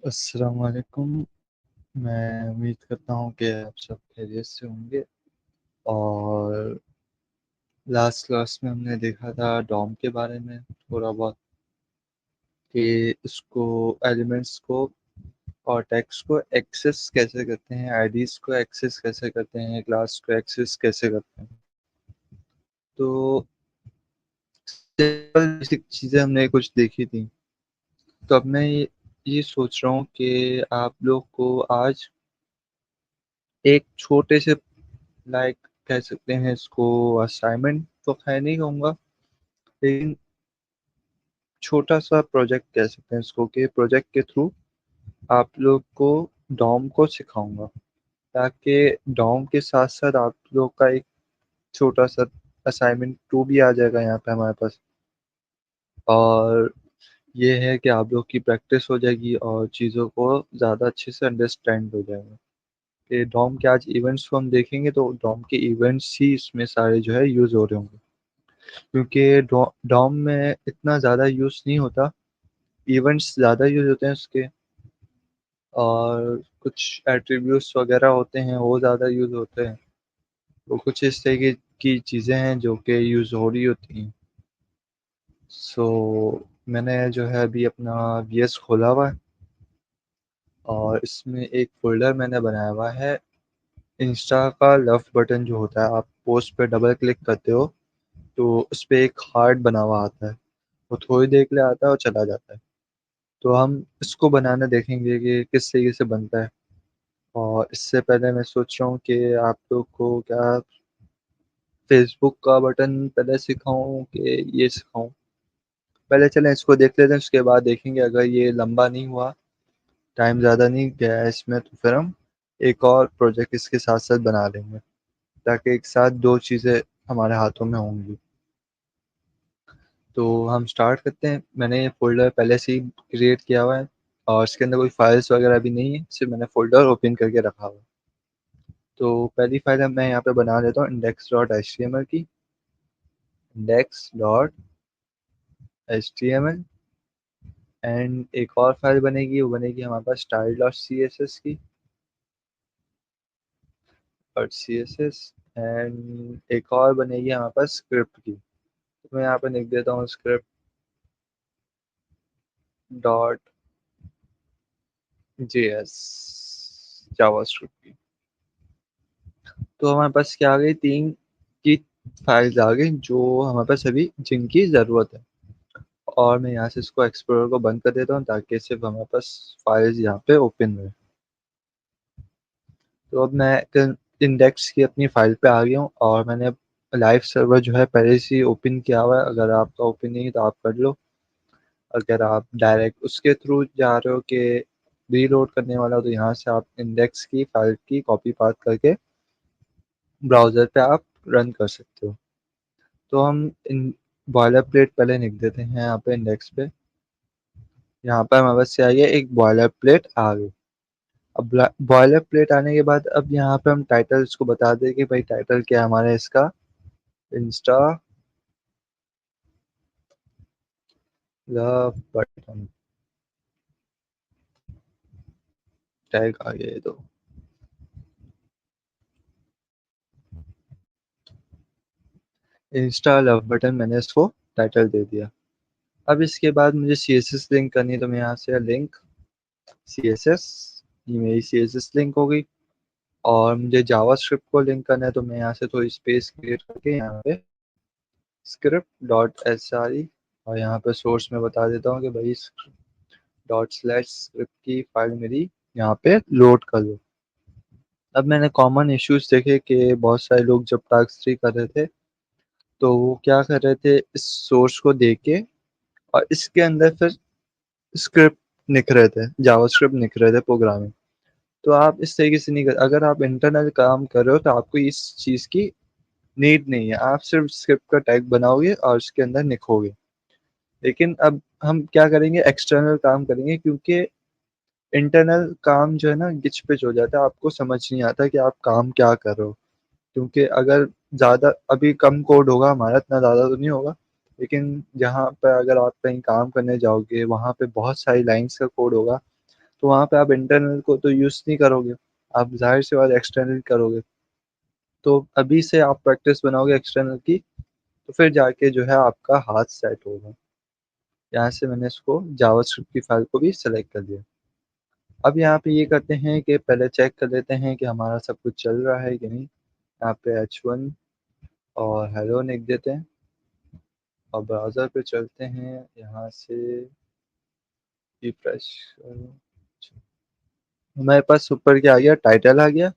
अस्सलाम वालेकुम। मैं उम्मीद करता हूँ कि आप सब खैरियत से होंगे। और लास्ट क्लास में हमने देखा था डॉम के बारे में थोड़ा बहुत, कि इसको एलिमेंट्स को और टेक्स्ट को एक्सेस कैसे करते हैं, आईडीज़ को एक्सेस कैसे करते हैं, क्लास को एक्सेस कैसे करते हैं। तो सिंपल बेसिक चीज़ें हमने कुछ देखी थी। तो अब मैं ये सोच रहा हूँ कि आप लोग को आज एक छोटे से, लाइक, कह सकते हैं इसको, असाइनमेंट तो खैर नहीं कहूँगा, लेकिन छोटा-सा प्रोजेक्ट कह सकते हैं इसको, कि प्रोजेक्ट के थ्रू आप लोग को डॉम को सिखाऊँगा, ताकि डॉम के साथ-साथ आप लोग का एक छोटा-सा असाइनमेंट 2 भी आ जाएगा यहाँ पे हमारे पास। और ये है कि आप लोग की प्रैक्टिस हो जाएगी और चीज़ों को ज़्यादा अच्छे से अंडरस्टैंड हो जाएगा। कि डॉम के आज इवेंट्स को हम देखेंगे तो डॉम के इवेंट्स ही इसमें सारे जो है यूज़ हो रहे होंगे। क्योंकि डॉम में इतना ज़्यादा यूज़ नहीं होता, इवेंट्स ज़्यादा यूज़ होते हैं उसके, और कुछ एट्रीब्यूट्स वगैरह होते हैं वो ज़्यादा यूज़ होते हैं। तो कुछ इस तरीके की चीज़ें हैं जो कि यूज़ हो रही होती हैं। सो मैंने जो है अभी अपना वीएस खोला हुआ है, और इसमें एक फ़ोल्डर मैंने बनाया हुआ है। इंस्टा का लव बटन जो होता है, आप पोस्ट पे डबल क्लिक करते हो तो उसपे एक हार्ट बना हुआ आता है। वो थोड़ी देर के लिए आता है और चला जाता है। तो हम इसको बनाना देखेंगे कि किस तरीके से बनता है। और इससे पहले मैं सोच रहा हूँ कि आप लोग को क्या फ़ेसबुक का बटन पहले सिखाऊँ कि ये सिखाऊँ? पहले चलें इसको देख लेते हैं, उसके बाद देखेंगे अगर ये लंबा नहीं हुआ, टाइम ज़्यादा नहीं गया है इसमें, तो फिर हम एक और प्रोजेक्ट इसके साथ-साथ बना लेंगे, ताकि एक साथ 2 चीज़ें हमारे हाथों में होंगी। तो हम स्टार्ट करते हैं। मैंने ये फ़ोल्डर पहले से ही क्रिएट किया हुआ है, और इसके अंदर कोई फ़ाइल्स वगैरह भी नहीं है, सिर्फ़ मैंने फ़ोल्डर ओपन करके रखा हुआ है। तो पहली फ़ाइल अब मैं यहाँ पे बना लेता हूँ index.html की, index.html। एंड एक और फ़ाइल बनेगी, वो बनेगी हमारे पास style.css की, और css। एंड एक और बनेगी हमारे पास स्क्रिप्ट की। तो मैं यहाँ पे लिख देता हूँ स्क्रिप्ट डॉट जेएस, जावास्क्रिप्ट की। तो हमारे पास क्या आ गई, 3 की फाइल्स आ गई जो हमारे पास अभी जिनकी ज़रूरत है। और मैं यहाँ से इसको एक्सप्लोरर को बंद कर देता हूँ, ताकि सिर्फ हमारे पास फाइल्स यहाँ पे ओपन रहे। तो अब मैं एक इंडेक्स की अपनी फाइल पे आ गया हूँ, और मैंने लाइव सर्वर जो है पहले से ही ओपन किया हुआ है। अगर आपका ओपन नहीं है तो आप कर लो। अगर आप डायरेक्ट उसके थ्रू जा रहे हो कि रीलोड करने वाला हो, तो यहाँ से आप इंडेक्स की फाइल की कॉपी पास्ट करके ब्राउज़र पे आप रन कर सकते हो। तो हम इन बॉयलर प्लेट पहले लिख देते हैं यहाँ पे इंडेक्स पे। यहाँ पर हमारे पास क्या आ गया, एक बॉयलर प्लेट आ गई। अब बॉयलर प्लेट आने के बाद अब यहाँ पे हम टाइटल इसको बता दें कि भाई टाइटल क्या है हमारा इसका, इंस्टा लव बटन टैग आ गया ये तो। इंस्टा लव बटन मैंने इसको टाइटल दे दिया। अब इसके बाद मुझे सीएसएस लिंक करनी है, तो मैं यहाँ से लिंक सीएसएस, ये मेरी सीएसएस लिंक हो गई। और मुझे जावास्क्रिप्ट को लिंक करना है, तो मैं यहाँ से थोड़ी स्पेस क्रिएट करके यहाँ पे स्क्रिप्ट डॉट एसआरई, और यहाँ पे सोर्स में बता देता हूँ कि भाई डॉट स्लैश स्क्रिप्ट की फाइल मेरी यहाँ पे लोड कर लो। अब मैंने कॉमन इश्यूज देखे कि बहुत सारे लोग जब टास्क 3 कर रहे थे, तो वो क्या कर रहे थे, इस सोर्स को देख के और इसके अंदर फिर स्क्रिप्ट लिख रहे थे, जावास्क्रिप्ट लिख रहे थे, प्रोग्रामिंग। तो आप इस तरीके से नहीं कर, अगर आप इंटरनल काम कर रहे हो तो आपको इस चीज़ की नीड नहीं है। आप सिर्फ स्क्रिप्ट का टैग बनाओगे और उसके अंदर लिखोगे। लेकिन अब हम क्या करेंगे, एक्सटर्नल काम करेंगे, क्योंकि इंटरनल काम जो है ना गिच-पिच हो जाता है, आपको समझ नहीं आता कि आप काम क्या कर रहे हो। क्योंकि अगर ज़्यादा अभी कम कोड होगा हमारा, इतना ज़्यादा तो नहीं होगा, लेकिन जहाँ पे अगर आप कहीं काम करने जाओगे, वहाँ पे बहुत सारी लाइन्स का कोड होगा, तो वहाँ पे आप इंटरनल को तो यूज़ नहीं करोगे, आप ज़ाहिर-सी बात है एक्सटर्नल करोगे। तो अभी से आप प्रैक्टिस बनाओगे एक्सटर्नल की, तो फिर जाके जो है आपका हाथ सेट होगा। यहाँ से मैंने इसको जावास्क्रिप्ट की फ़ाइल को भी सेलेक्ट कर दिया। अब यहाँ पे ये करते हैं कि पहले चेक कर लेते हैं कि हमारा सब कुछ चल रहा है कि नहीं। यहाँ पे h1 और हेलो लिख देते हैं और ब्राउज़र पे चलते हैं, यहाँ से रिफ्रेश हमारे पास ऊपर क्या आ गया, टाइटल आ गया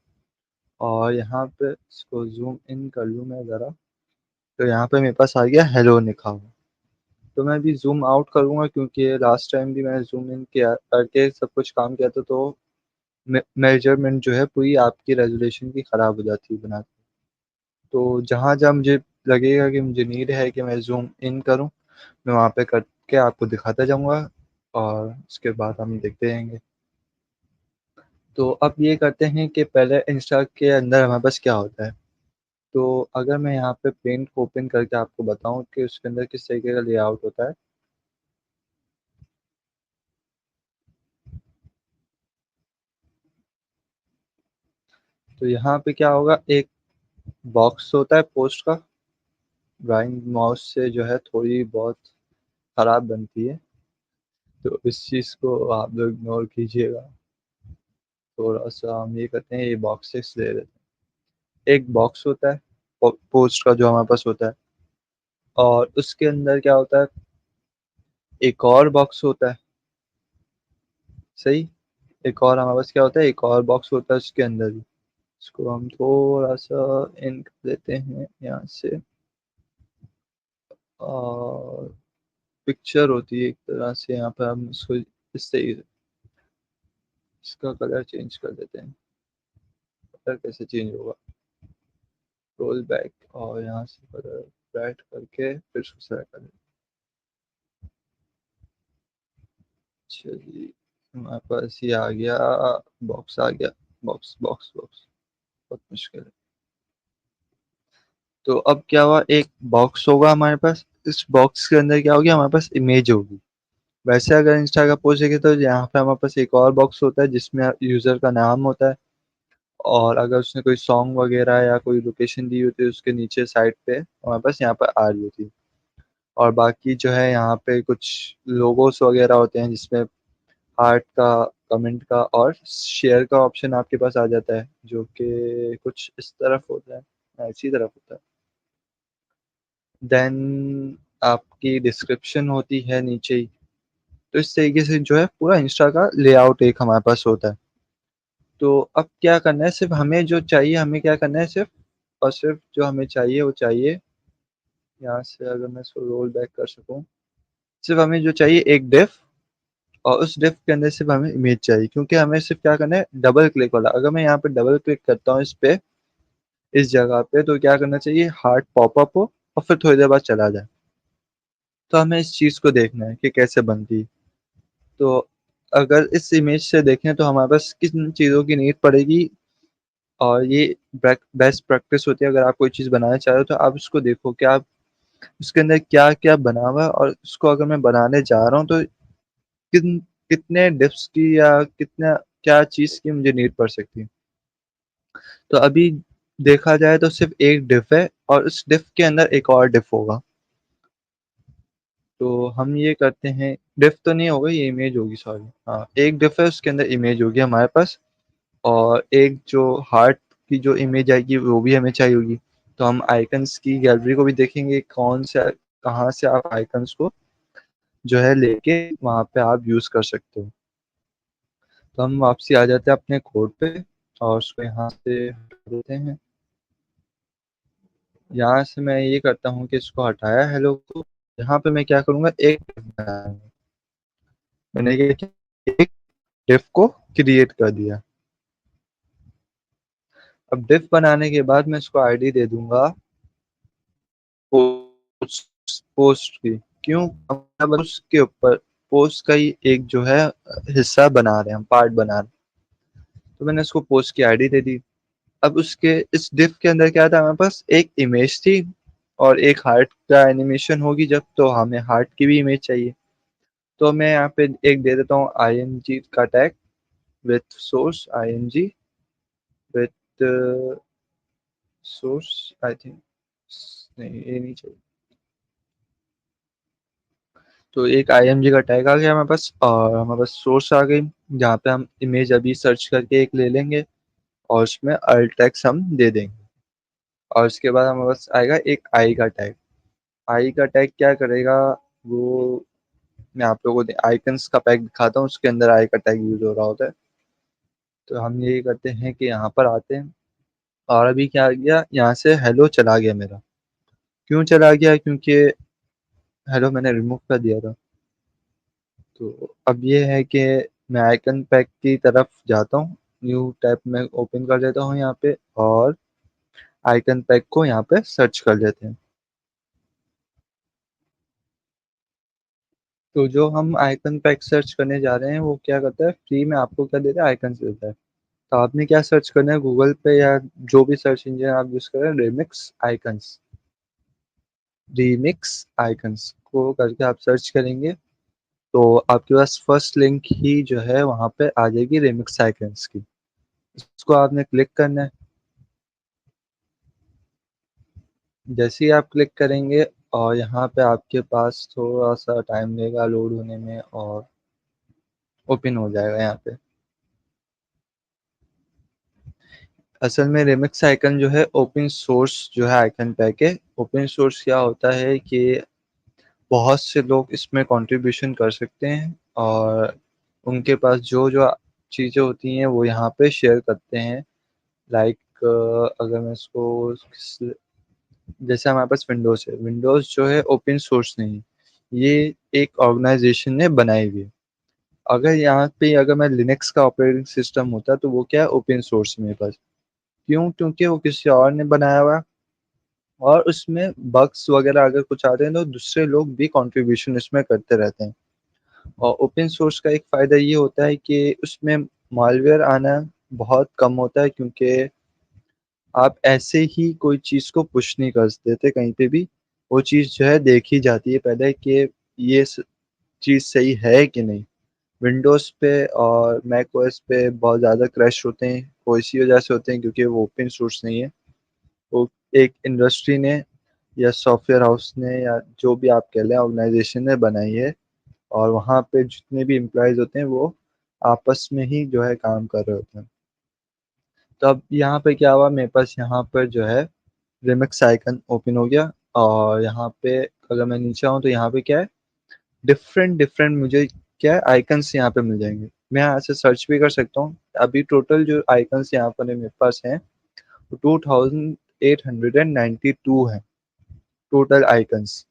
और यहाँ पे इसको ज़ूम इन कर लूँ मैं ज़रा, तो यहाँ पे मेरे पास आ गया हेलो लिखा हुआ। तो मैं अभी ज़ूम आउट करूँगा क्योंकि लास्ट टाइम भी मैंने ज़ूम इन किया करके सब कुछ काम किया था, तो मेजरमेंट जो है पूरी आपकी रेज़ोल्यूशन की ख़राब हो जाती है बनाते। तो जहाँ-जहाँ मुझे लगेगा कि मुझे नीड है कि मैं ज़ूम इन करूँ, मैं वहाँ पे करके आपको दिखाता जाऊँगा और उसके बाद हम देखते रहेंगे। तो अब ये करते हैं कि पहले इंस्टा के अंदर हमारे पास क्या होता है। तो अगर मैं यहाँ पे पेंट को ओपन करके आपको बताऊँ कि उसके अंदर किस तरीके का लेआउट होता है। तो यहाँ पे क्या होगा, एक बॉक्स होता है पोस्ट का, ड्राइंग माउस से जो है थोड़ी बहुत ख़राब बनती है, तो इस चीज़ को आप लोग इग्नोर कीजिएगा। थोड़ा-सा हम ये करते हैं, ये बॉक्सेस ले लेते हैं। एक बॉक्स होता है पोस्ट का जो हमारे पास होता है और उसके अंदर क्या होता है, एक और बॉक्स होता है, सही? एक और हमारे पास क्या होता है, एक और बॉक्स होता है उसके अंदर भी। इसको हम थोड़ा-सा इन कर देते हैं यहाँ से और पिक्चर होती है एक तरह से, यहाँ पे हम इसको इस तरीके से इसका कलर चेंज कर देते हैं। कलर कैसे चेंज होगा? रोल बैक और यहाँ से कलर ब्राइट करके फिर इसको सेलेक्ट कर दें। चलिए, हमारे पास ये आ गया, बॉक्स आ गया। बॉक्स बॉक्स बॉक्स बहुत मुश्किल है। तो अब क्या हुआ, एक बॉक्स होगा हमारे पास, इस बॉक्स के अंदर क्या होगी, हमारे पास इमेज होगी। वैसे अगर इंस्टा का पोस्ट देखें तो यहाँ पे हमारे पास एक और बॉक्स होता है जिसमें यूज़र का नाम होता है और अगर उसने कोई सॉन्ग वगैरह या कोई लोकेशन दी होती है उसके नीचे साइड पे हमारे पास यहाँ पर आ रही होती है। और बाकी जो है यहाँ पे कुछ लोगोस वगैरह होते हैं जिसमें हार्ट का, कमेंट का और शेयर का ऑप्शन आपके पास आ जाता है, जो कि कुछ इस तरफ होता है, इसी तरफ होता है। देन आपकी डिस्क्रिप्शन होती है नीचे ही। तो इस तरीके से जो है पूरा इंस्टा का लेआउट एक हमारे पास होता है। तो अब क्या करना है, सिर्फ़ हमें जो चाहिए, हमें क्या करना है सिर्फ़ और सिर्फ़ जो हमें चाहिए वो चाहिए, यहाँ से अगर मैं इसको रोल बैक कर सकूँ, सिर्फ़ हमें जो चाहिए एक डिफ और उस डिफ के अंदर सिर्फ़ हमें इमेज चाहिए, क्योंकि हमें सिर्फ़ क्या करना है डबल क्लिक वाला। अगर मैं यहाँ पे डबल क्लिक करता हूँ इस पे, इस जगह पे, तो क्या करना चाहिए, हार्ट पॉपअप हो और फिर थोड़ी देर बाद चला जाए। तो हमें इस चीज़ को देखना है कि कैसे बनती है। तो अगर इस इमेज से देखें तो हमारे पास किन चीज़ों की नीड पड़ेगी और ये बेस्ट प्रैक्टिस होती है। अगर आप कोई चीज़ बनाना चाह रहे हो तो आप उसको देखो कि आप उसके अंदर क्या-क्या बना हुआ है और उसको अगर मैं बनाने जा रहा हूँ तो कितने डिप्स की या कितना क्या चीज़ की मुझे नीड पड़ सकती है। तो अभी देखा जाए तो सिर्फ़ एक डिफ है और उस डिफ के अंदर एक और डिफ होगा। तो हम ये करते हैं, डिफ तो नहीं होगा, ये इमेज होगी, सॉरी। हाँ, एक डिफ है उसके अंदर इमेज होगी हमारे पास और एक जो हार्ट की जो इमेज आएगी वो भी हमें चाहिए होगी। तो हम आइकन्स की गैलरी को भी देखेंगे, कौन से कहाँ से आप आइकन्स को जो है लेके वहाँ पे आप यूज़ कर सकते हो। तो हम वापसी आ जाते हैं अपने कोड पे और उसको यहाँ से हटा देते हैं। यहाँ से मैं ये करता हूँ कि इसको हटाया हेलो को, यहाँ पे मैं क्या करूँगा, एक div बनाऊँगा। मैंने क्या किया, एक डिफ को क्रिएट कर दिया। अब डिफ बनाने के बाद मैं इसको आईडी दे दूँगा पोस्ट की। क्यों? अब उसके ऊपर पोस्ट का ही एक जो है हिस्सा बना रहे हैं हम, पार्ट बना रहे हैं। तो मैंने उसको पोस्ट की आईडी दे दी। अब उसके इस डिफ के अंदर क्या था, हमारे पास एक इमेज थी और एक हार्ट का एनिमेशन होगी जब, तो हमें हार्ट की भी इमेज चाहिए। तो मैं यहाँ पे एक दे देता हूँ आईएनजी का tag with source ING with source I think, नहीं ये नहीं चाहिए। तो एक आईएमजी का टैग आ गया हमारे पास और हमारे पास सोर्स आ गई, जहाँ पे हम इमेज अभी सर्च करके एक ले लेंगे और उसमें अल्ट टेक्स्ट हम दे देंगे। और उसके बाद हमारे पास आएगा एक आई का टैग। आई का टैग क्या करेगा, वो मैं आप लोगों को आइकन्स का पैक दिखाता हूँ, उसके अंदर आई का टैग यूज हो रहा होता है। तो हम यही करते हैं कि यहाँ पर आते हैं और अभी क्या आ गया, यहाँ से हेलो चला गया मेरा। क्यों चला गया, क्योंकि हेलो मैंने रिमूव कर दिया था। तो अब ये है कि मैं आइकन पैक की तरफ जाता हूँ, न्यू टैब में ओपन कर देता हूँ यहाँ पे और आइकन पैक को यहाँ पे सर्च कर लेते हैं। तो जो हम आइकन पैक सर्च करने जा रहे हैं वो क्या करता है, फ्री में आपको क्या देता है, आइकन्स देता है। तो आपने क्या सर्च करना है गूगल पे या जो भी सर्च इंजन आप यूज़ कर रहे हैं, रीमिक्स आइकन्स को करके आप सर्च करेंगे तो आपके पास फर्स्ट लिंक ही जो है वहाँ पे आ जाएगी रिमिक्स आइकन्स की। इसको आपने क्लिक करना है। जैसे ही आप क्लिक करेंगे और यहाँ पे आपके पास थोड़ा-सा टाइम लेगा लोड होने में और ओपन हो जाएगा यहाँ पे। असल में रिमिक्स आइकन जो है ओपन सोर्स जो है आइकन पैक है। ओपन सोर्स क्या होता है कि बहुत से लोग इसमें कंट्रीब्यूशन कर सकते हैं और उनके पास जो-जो चीज़ें होती हैं वो यहाँ पे शेयर करते हैं। लाइक अगर मैं इसको जैसे हमारे पास विंडोज़ है, विंडोज़ जो है ओपन सोर्स नहीं है, ये एक ऑर्गनाइज़ेशन ने बनाई हुई है। अगर यहाँ पे अगर मैं लिनक्स का ऑपरेटिंग सिस्टम होता तो वो क्या है, ओपन सोर्स है मेरे पास। क्यों? क्योंकि वो किसी और ने बनाया हुआ है और उसमें बग्स वगैरह अगर कुछ आते हैं तो दूसरे लोग भी कंट्रीब्यूशन इसमें करते रहते हैं। और ओपन सोर्स का एक फ़ायदा ये होता है कि उसमें मालवेयर आना बहुत कम होता है, क्योंकि आप ऐसे ही कोई चीज़ को पुश नहीं कर देते कहीं पे भी। वो चीज़ जो है देखी जाती है पहले कि ये चीज़ सही है कि नहीं। विंडोज़ पे और मैक ओएस पे बहुत ज़्यादा क्रैश होते हैं, वो इसी वजह से होते हैं क्योंकि वो ओपन सोर्स नहीं है। वो एक इंडस्ट्री ने या सॉफ्टवेयर हाउस ने या जो भी आप कह लें ऑर्गनाइज़ेशन ने बनाई है और वहाँ पे जितने भी एम्प्लॉइज़ होते हैं वो आपस में ही जो है काम कर रहे होते हैं। तो अब यहाँ पे क्या हुआ, मेरे पास यहाँ पर जो है रिमिक्स आइकन ओपन हो गया और यहाँ पे अगर मैं नीचे आऊँ तो यहाँ पे क्या है, डिफरेंट मुझे क्या है आइकन्स यहाँ पे मिल जाएँगे। मैं यहाँ से सर्च भी कर सकता हूँ। अभी टोटल जो आइकन्स यहाँ पर मेरे पास हैं वो 2892 हैं टोटल आइकन्स।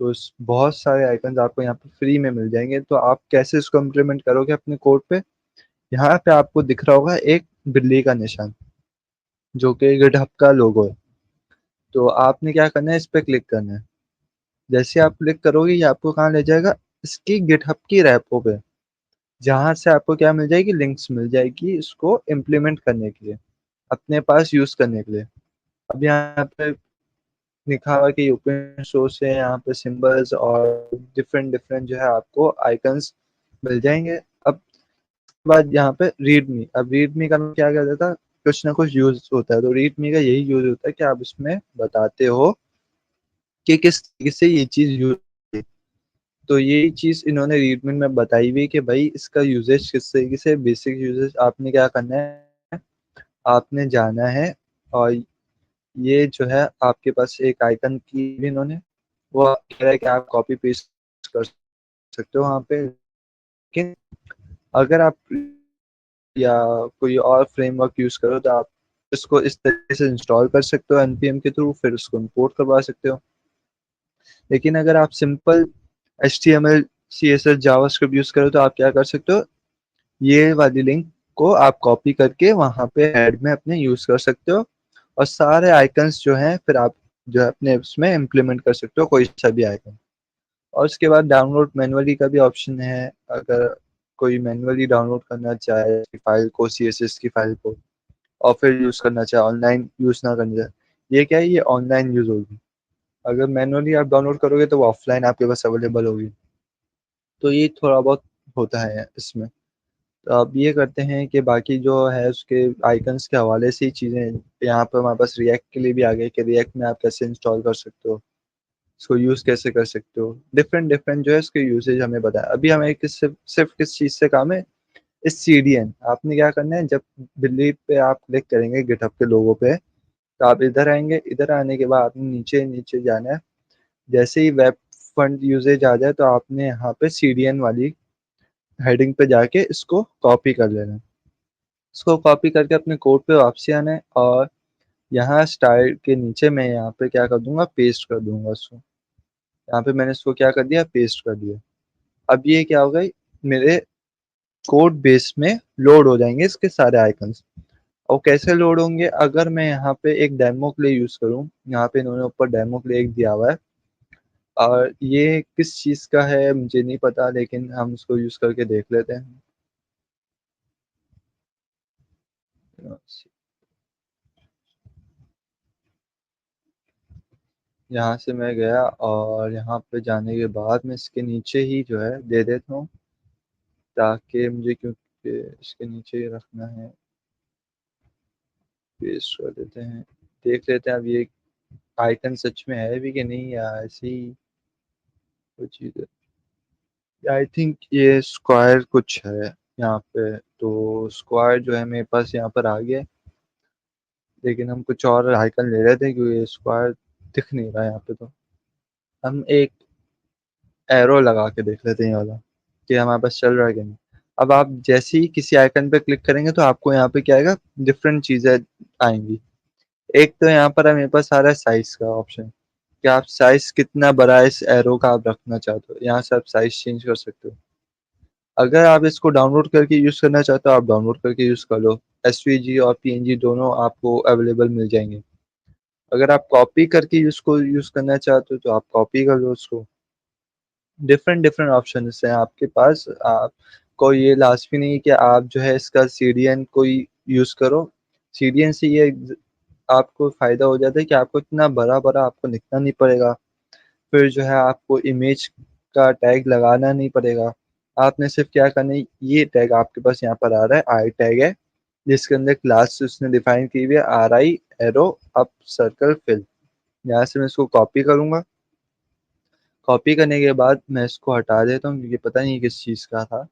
तो इस बहुत सारे आइकन्स आपको यहाँ पे फ्री में मिल जाएँगे। तो आप कैसे इसको इम्प्लीमेंट करोगे अपने कोड पे? यहाँ पे आपको दिख रहा होगा एक बिल्ली का निशान, जो कि गिटहब का लोगो है। तो आपने क्या करना है, इस पे क्लिक करना है। जैसे आप क्लिक करोगे ये आपको कहाँ ले जाएगा, इसकी गिटहब की रेपो पे, जहाँ से आपको क्या मिल जाएगी, लिंक्स मिल जाएगी इसको इम्प्लीमेंट करने के लिए, अपने पास यूज़ करने के लिए। अब यहाँ पे लिखा हुआ है कि ओपन सोर्स है, यहाँ पे सिंबल्स और डिफरेंट जो है आपको आइकन्स मिल जाएँगे। अब बाद यहाँ पे रीडमी, अब रीडमी का क्या कहता था, कुछ ना कुछ यूज़ होता है, तो रीडमी का यही यूज़ होता है कि आप इसमें बताते हो कि किस तरीके से ये चीज़ यूज़, तो यही चीज़ इन्होंने रीडमी में बताई हुई है कि भाई इसका यूज़ेज किस तरीके से, बेसिक यूज़ेज आपने क्या करना है, आपने जाना है और ये जो है आपके पास एक आइकन की भी इन्होंने वो कह रहा है कि आप कॉपी पेस्ट कर सकते हो वहाँ पे। लेकिन अगर आप या कोई और फ्रेमवर्क यूज़ करो तो आप इसको इस तरीके से इंस्टॉल कर सकते हो एनपीएम के थ्रू, फिर उसको इम्पोर्ट करवा सकते हो। लेकिन अगर आप simple HTML, CSS, JavaScript use करो तो आप क्या कर सकते हो, ये वाली लिंक को आप कॉपी करके वहाँ पे हेड में अपने यूज़ कर सकते हो और सारे आइकन्स जो हैं फिर आप जो है अपने उसमें इम्प्लीमेंट कर सकते हो कोई सा भी आइकन। और उसके बाद डाउनलोड मैनुअली का भी ऑप्शन है, अगर कोई मैनुअली डाउनलोड करना चाहे फाइल को, सीएसएस की फाइल को, और फिर यूज़ करना चाहे, ऑनलाइन यूज़ ना करना चाहे, ये क्या है, ये ऑनलाइन यूज़ होगी। अगर मैनुअली आप डाउनलोड करोगे तो वो ऑफलाइन आपके पास अवेलेबल होगी। तो ये थोड़ा बहुत होता है इसमें। तो अब ये करते हैं कि बाकी जो है उसके आइकन्स के हवाले से ही चीज़ें यहाँ पे हमारे पास रिएक्ट के लिए भी आ गई कि रिएक्ट में आप कैसे इंस्टॉल कर सकते हो, इसको यूज़ कैसे कर सकते हो। डिफरेंट डिफरेंट जो है इसके यूसेज हमें बताया। अभी हमें किस सिर्फ़ सिर्फ़ किस चीज़ से काम है, इस सीडीएन आपने क्या करना है, जब बिल्ली पे आप क्लिक करेंगे गिटहब के लोगो पे, तो आप इधर आएँगे, इधर आने के बाद आपने नीचे-नीचे जाना है। जैसे ही वेब फंड यूसेज आ जाए तो आपने यहाँ पे सीडीएन वाली हेडिंग पे जाके इसको कॉपी कर लेना है। इसको कॉपी करके अपने कोड पे वापसी आना है और यहाँ स्टाइल के नीचे मैं यहाँ पे क्या कर दूँगा, पेस्ट कर दूँगा इसको। यहाँ पे मैंने इसको क्या कर दिया, पेस्ट कर दिया। अब ये क्या होगा, मेरे कोड बेस में लोड हो जाएँगे इसके सारे आइकन्स। और कैसे लोड होंगे, अगर मैं यहाँ पे एक डेमो के लिए यूज़ करूँ, यहाँ पे इन्होंने ऊपर डेमो के लिए एक दिया हुआ है और ये किस चीज़ का है मुझे नहीं पता, लेकिन हम इसको यूज़ करके देख लेते हैं। यहाँ से मैं गया और यहाँ पे जाने के बाद मैं इसके नीचे ही जो है दे देता हूँ, ताकि मुझे, क्योंकि इसके नीचे ही रखना है, पेस्ट कर देते हैं। देख लेते हैं अब ये आइकन सच में है भी कि नहीं या ऐसे ही कोई चीज़ है। आई थिंक ये स्क्वायर कुछ है यहाँ पे, तो स्क्वायर जो है मेरे पास यहाँ पर आ गया है, लेकिन हम कुछ और आइकन ले रहे थे क्योंकि स्क्वायर दिख नहीं रहा यहाँ पे। तो हम एक एरो लगा के देख लेते हैं ये वाला, कि हमारे पास चल रहा है कि नहीं। अब आप जैसे ही किसी आइकन पे क्लिक करेंगे तो आपको यहाँ पे क्या आएगा, डिफरेंट चीज़ें आएँगी। एक तो यहाँ पर है मेरे पास आ रहा है साइज़ का ऑप्शन, कि आप साइज़ कितना बड़ा इस एरो का आप रखना चाहते हो, यहाँ से आप साइज़ चेंज कर सकते हो। अगर आप इसको डाउनलोड करके यूज़ करना चाहते हो, आप डाउनलोड करके यूज़ कर लो। एसवीजी और पीएनजी दोनों आपको अवेलेबल मिल जाएँगे। अगर आप कॉपी करके उसको यूज़ करना चाहते हो, तो आप कॉपी कर लो उसको। डिफरेंट डिफरेंट ऑप्शंस हैं आपके पास। आपको ये लाज़मी नहीं कि आप जो है इसका सीडीएन कोई यूज़ करो। सीडीएन से ये आपको फ़ायदा हो जाता है कि आपको इतना बड़ा-बड़ा आपको लिखना नहीं पड़ेगा। फिर जो है आपको इमेज का टैग लगाना नहीं पड़ेगा। आपने सिर्फ़ क्या करना है, ये टैग आपके पास यहाँ पर आ रहा है, आई टैग है, जिसके अंदर क्लास उसने डिफ़ाइन की हुई है, RI arrow up circle fill. यहाँ से मैं इसको कॉपी करूँगा। कॉपी करने के बाद मैं इसको हटा देता हूँ क्योंकि पता नहीं किस चीज़ का था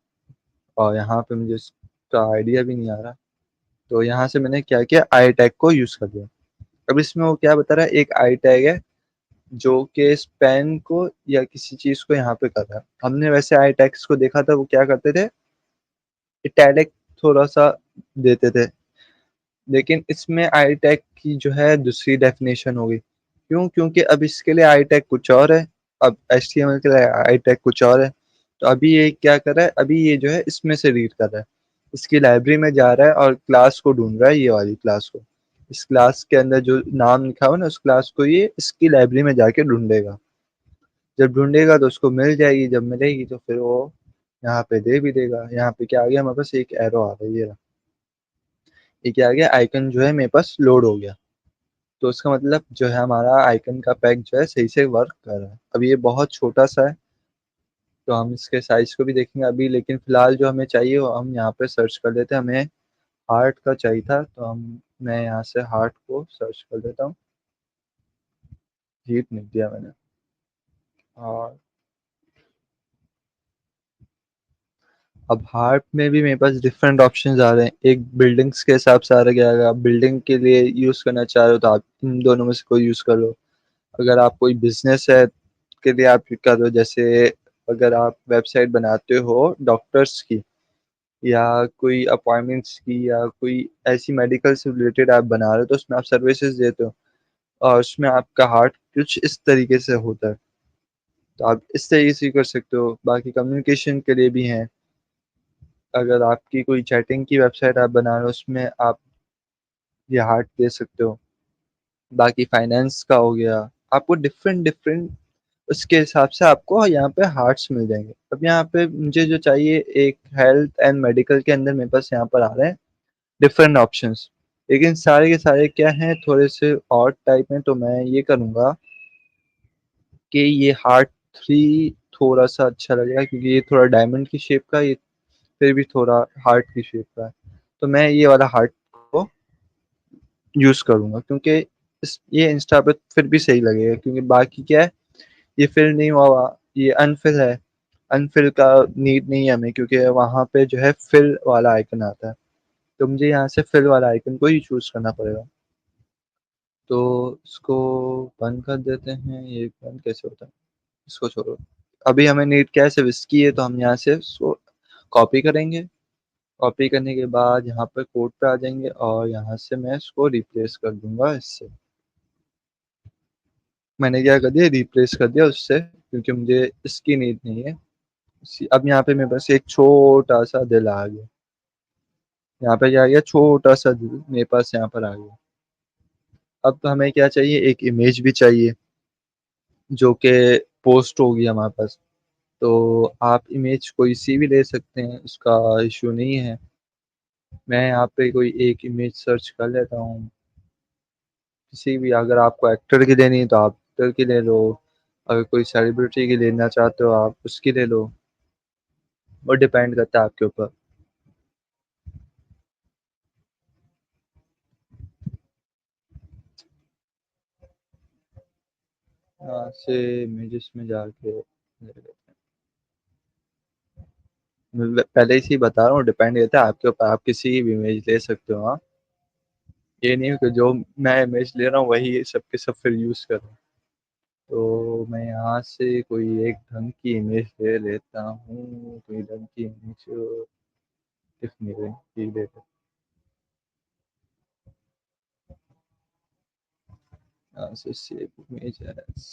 और यहाँ पे मुझे इसका आइडिया भी नहीं आ रहा। तो यहाँ से मैंने क्या किया, आई टैग को यूज़ कर दिया। अब इसमें वो क्या बता रहा है, एक आई टैग है जो कि इस पेन को या किसी चीज़ को यहाँ पे कर रहा है। हमने वैसे आई टैग्स को देखा था, वो क्या करते थे, इटैलिक थोड़ा-सा देते थे। लेकिन इसमें आई टैग की जो है दूसरी डेफ़िनेशन हो गई। क्यों? क्योंकि अब इसके लिए आई टैग कुछ और है, अब एचटीएमएल के लिए आई टैग कुछ और है। तो अभी ये क्या कर रहा है, अभी ये जो है इसमें से रीड कर रहा है। इसकी लाइब्रेरी में जा रहा है और क्लास को ढूँढ रहा है, ये वाली क्लास को। इस क्लास के अंदर जो नाम लिखा हुआ है ना, उस क्लास को ये इसकी लाइब्रेरी में जाके ढूँढेगा। जब ढूँढेगा तो उसको मिल जाएगी, जब मिलेगी तो फिर वो यहाँ पे दे भी देगा। यहाँ पे क्या आ गया, हमारे पास एक एरो आ गई, ये रहा। ये क्या आ गया, आइकन जो है मेरे पास लोड हो गया। तो इसका मतलब जो है हमारा आइकन का पैक जो है सही से वर्क कर रहा है। अब ये बहुत छोटा-सा है, तो हम इसके साइज़ को भी देखेंगे अभी, लेकिन फ़िलहाल जो हमें चाहिए वो हम यहाँ पे सर्च कर लेते हैं। हमें हार्ट का चाहिए था, तो मैं यहाँ से हार्ट को सर्च कर देता हूँ। हीट लिख दिया मैंने और अब हार्ट में भी मेरे पास डिफरेंट ऑप्शंस आ रहे हैं। एक बिल्डिंग्स के हिसाब से आ रहा है कि अगर आप बिल्डिंग के लिए यूज़ करना चाह रहे हो, तो आप इन दोनों में से कोई यूज़ कर लो। अगर आप कोई बिज़नेस है के लिए आप कर रहे हो, जैसे अगर आप वेबसाइट बनाते हो डॉक्टर्स की या कोई अपॉइंटमेंट्स की या कोई ऐसी मेडिकल से रिलेटेड आप बना रहे हो, तो उसमें आप सर्विसेज़ देते हो और उसमें आपका हार्ट कुछ इस तरीके से होता है। तो आप इस तरीके से कर सकते हो। बाकी कम्युनिकेशन के लिए भी हैं। अगर आपकी कोई चैटिंग की वेबसाइट आप बना रहे हो, उसमें आप ये हार्ट दे सकते हो। बाकी फाइनेंस का हो गया, आपको डिफरेंट डिफरेंट उसके हिसाब से आपको यहाँ पे हार्ट्स मिल जाएँगे। अब यहाँ पे मुझे जो चाहिए, एक हेल्थ एंड मेडिकल के अंदर मेरे पास यहाँ पर आ रहे हैं डिफरेंट ऑप्शंस। लेकिन सारे के सारे क्या हैं, थोड़े से ऑड टाइप हैं, तो मैं ये करूँगा कि ये हार्ट 3 थोड़ा-सा अच्छा लगेगा क्योंकि ये थोड़ा डायमंड की शेप का, ये फिर भी थोड़ा हार्ट की शेप का है। तो मैं ये वाला हार्ट को यूज़ करूँगा, क्योंकि इस ये इंस्टा पे फिर भी सही लगेगा, क्योंकि बाकी क्या है, ये फिल नहीं हुआ हुआ, ये अनफिल है। अनफिल का नीड नहीं है हमें, क्योंकि वहाँ पे जो है फिल वाला आइकन आता है। तो मुझे यहाँ से फिल वाला आइकन को ही चूज़ करना पड़ेगा। तो इसको बंद कर देते हैं, ये बंद कैसे होता है? इसको छोड़ो। अभी हमें नीड क्या है, सिर्फ़ इसकी है, तो हम यहाँ से इसको कॉपी करेंगे। कॉपी करने के बाद यहाँ पे कोड पे आ जाएँगे और यहाँ से मैं इसको रिप्लेस कर दूँगा इससे। मैंने क्या कर दिया, रिप्लेस कर दिया उससे, क्योंकि मुझे इसकी नीड नहीं है। अब यहाँ पे मेरे पास एक छोटा-सा दिल आ गया। यहाँ पे क्या आ गया, छोटा-सा दिल मेरे पास यहाँ पर आ गया। अब तो हमें क्या चाहिए, एक इमेज भी चाहिए, जो कि पोस्ट होगी हमारे पास। तो आप इमेज कोई-सी भी ले सकते हैं, उसका इश्यू नहीं है। मैं यहाँ पे कोई एक इमेज सर्च कर लेता हूँ। किसी भी, अगर आपको एक्टर की लेनी है तो आप एक्टर की ले लो, अगर कोई सेलिब्रिटी की लेना चाहते हो आप उसकी ले लो, वो डिपेंड करता है आपके ऊपर। यहाँ से इमेजेस में जाके ले लेते हैं। मैं पहले से ही बता रहा हूँ, डिपेंड करता है आपके ऊपर, आप किसी भी इमेज ले सकते हो, हाँ। ये नहीं है कि जो मैं इमेज ले रहा हूँ वही सब के सब फिर यूज़ करूँ। तो मैं यहाँ से कोई एक ढंग की इमेज ले लेता हूँ, कोई ढंग की इमेज दिख नहीं रही, ये ले लेता हूँ। यहाँ से सेव इमेज एज़,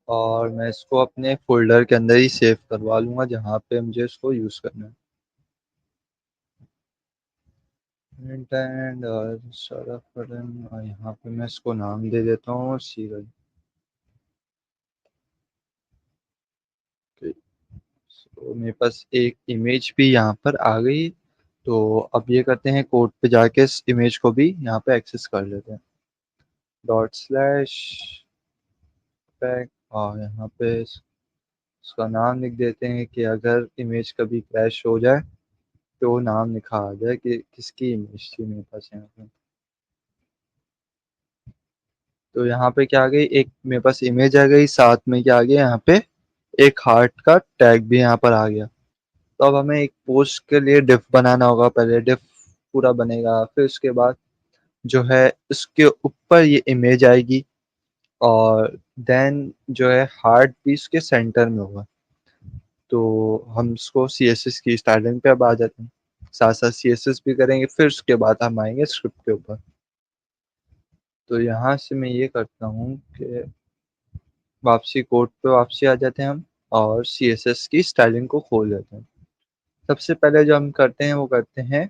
और मैं इसको अपने फ़ोल्डर के अंदर ही सेव करवा लूँगा जहाँ पे मुझे इसको यूज़ करना है। फ्रंट एंड और स्टार्टअप बटन, और यहाँ पे मैं इसको नाम दे देता हूँ सीरियल। ओके, सो मेरे पास एक इमेज भी यहाँ पर आ गई। तो अब ये करते हैं, कोड पे जाके इस इमेज को भी यहाँ पे एक्सेस कर लेते हैं। डॉट स्लैश बैक, और यहाँ पे इसका नाम लिख देते हैं कि अगर इमेज कभी क्रैश हो जाए तो नाम लिखा आ जाए कि किसकी इमेज थी मेरे पास यहाँ पे। तो यहाँ पे क्या आ गई, एक मेरे पास इमेज आ गई, साथ में क्या आ गया यहाँ पे, एक हार्ट का टैग भी यहाँ पर आ गया। तो अब हमें एक पोस्ट के लिए डिफ बनाना होगा, पहले डिफ पूरा बनेगा, फिर उसके बाद जो है इसके ऊपर ये इमेज आएगी, और देन जो है हार्ट भी इसके सेंटर में होगा। तो हम इसको सीएसएस की स्टाइलिंग पे अब आ जाते हैं। साथ-साथ सीएसएस भी करेंगे, फिर उसके बाद हम आएँगे स्क्रिप्ट के ऊपर। तो यहाँ से मैं ये करता हूँ कि वापसी कोड पे वापसी आ जाते हैं हम, और सीएसएस की स्टाइलिंग को खोल लेते हैं। सबसे पहले जो हम करते हैं वो करते हैं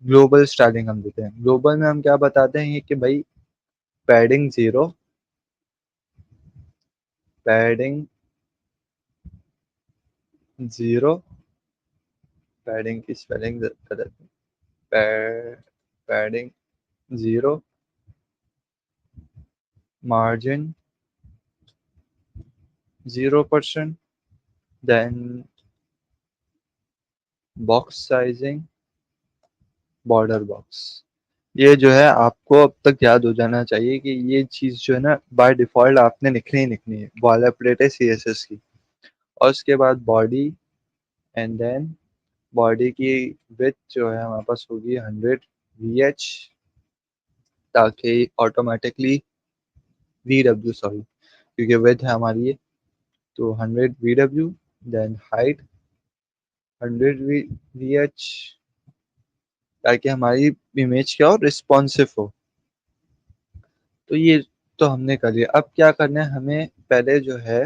ग्लोबल स्टाइलिंग हम देते हैं। ग्लोबल में हम क्या बताते हैं कि भाई पैडिंग 0, पैडिंग 0, पैडिंग की स्पेलिंग गलत है। पै padding 0, margin 0%, then box sizing, border box. ये जो है आपको अब तक याद हो जाना चाहिए कि ये चीज़ जो है ना बाय डिफ़ॉल्ट आपने लिखनी ही लिखनी है। बॉयलरप्लेट है सीएसएस की। और उसके बाद बॉडी, एंड देन बॉडी की विड्थ जो है हमारे पास होगी 100 वीएच, ताकि ऑटोमैटिकली वीडब्ल्यू, सॉरी, क्योंकि विड्थ है हमारी ये, तो 100 वीडब्ल्यू, देन हाइट 100 वीएच, ताकि हमारी इमेज क्या हो, रिस्पॉन्सिव हो। तो ये तो हमने कर लिया। अब क्या करना है हमें, पहले जो है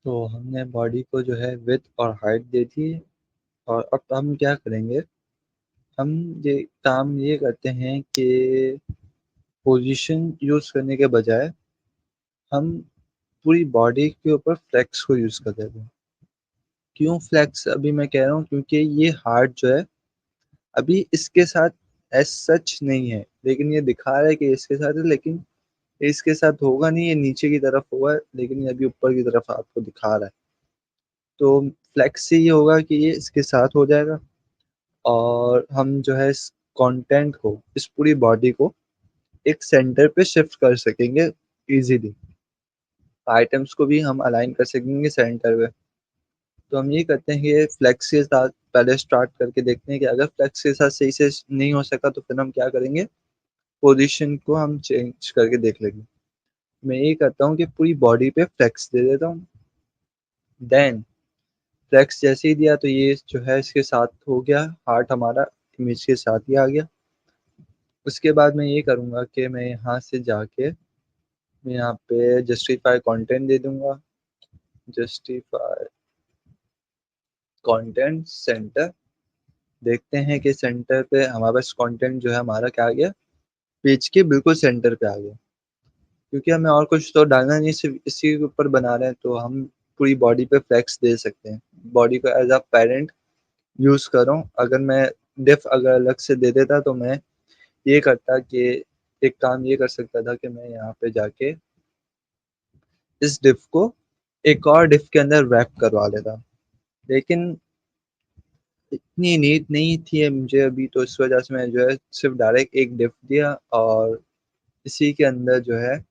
तो हमने बॉडी को जो है विड्थ और हाइट दे दी, और अब हम क्या करेंगे, हम ये काम ये करते हैं कि पोजीशन यूज़ करने के बजाय हम पूरी बॉडी के ऊपर फ्लेक्स को यूज़ कर देते हैं। क्यों फ्लेक्स अभी मैं कह रहा हूँ, क्योंकि ये हार्ट जो है अभी इसके साथ एज़ सच नहीं है, लेकिन ये दिखा रहा है कि इसके साथ है, लेकिन ये इसके साथ होगा नहीं, ये नीचे की तरफ होगा, लेकिन ये अभी ऊपर की तरफ आपको दिखा रहा है। तो फ्लेक्स से ये होगा कि ये इसके साथ हो जाएगा और हम जो है इस कंटेंट को, इस पूरी बॉडी को एक सेंटर पे शिफ्ट कर सकेंगे ईज़िली। आइटम्स को भी हम अलाइन कर सकेंगे सेंटर पे। तो हम ये करते हैं कि फ्लेक्स के साथ पहले स्टार्ट करके देखते हैं कि अगर फ्लेक्स के साथ सही से नहीं हो सका तो फिर हम क्या करेंगे, पोज़ीशन को हम चेंज करके देख लेंगे। मैं ये करता हूँ कि पूरी बॉडी पे फ्लेक्स दे देता हूँ। देन फ्लेक्स जैसे ही दिया तो ये जो है इसके साथ हो गया, हार्ट हमारा इमेज के साथ ही आ गया। उसके बाद मैं ये करूँगा कि मैं यहाँ से जाके मैं यहाँ पे जस्टिफाई कंटेंट दे दूँगा, जस्टिफाई कंटेंट सेंटर। देखते हैं कि सेंटर पे हमारे पास कंटेंट जो है हमारा क्या आ गया, पेज के बिल्कुल सेंटर पे आ गया। क्योंकि हमें और कुछ तो डालना नहीं, सिर्फ़ इसी के ऊपर बना रहे हैं, तो हम पूरी बॉडी पे फ्लेक्स दे सकते हैं। बॉडी को एज़ अ पैरेंट यूज़ कर रहा हूँ। अगर मैं डिफ अगर अलग से दे देता तो मैं ये करता कि एक काम ये कर सकता था कि मैं यहाँ पे जाके इस डिफ को एक और डिफ के अंदर रैप करवा लेता। लेकिन इतनी नीड नहीं थी मुझे अभी, तो इस वज़ह से मैं जो है सिर्फ़ डायरेक्ट एक डिफ दिया और इसी के अंदर जो है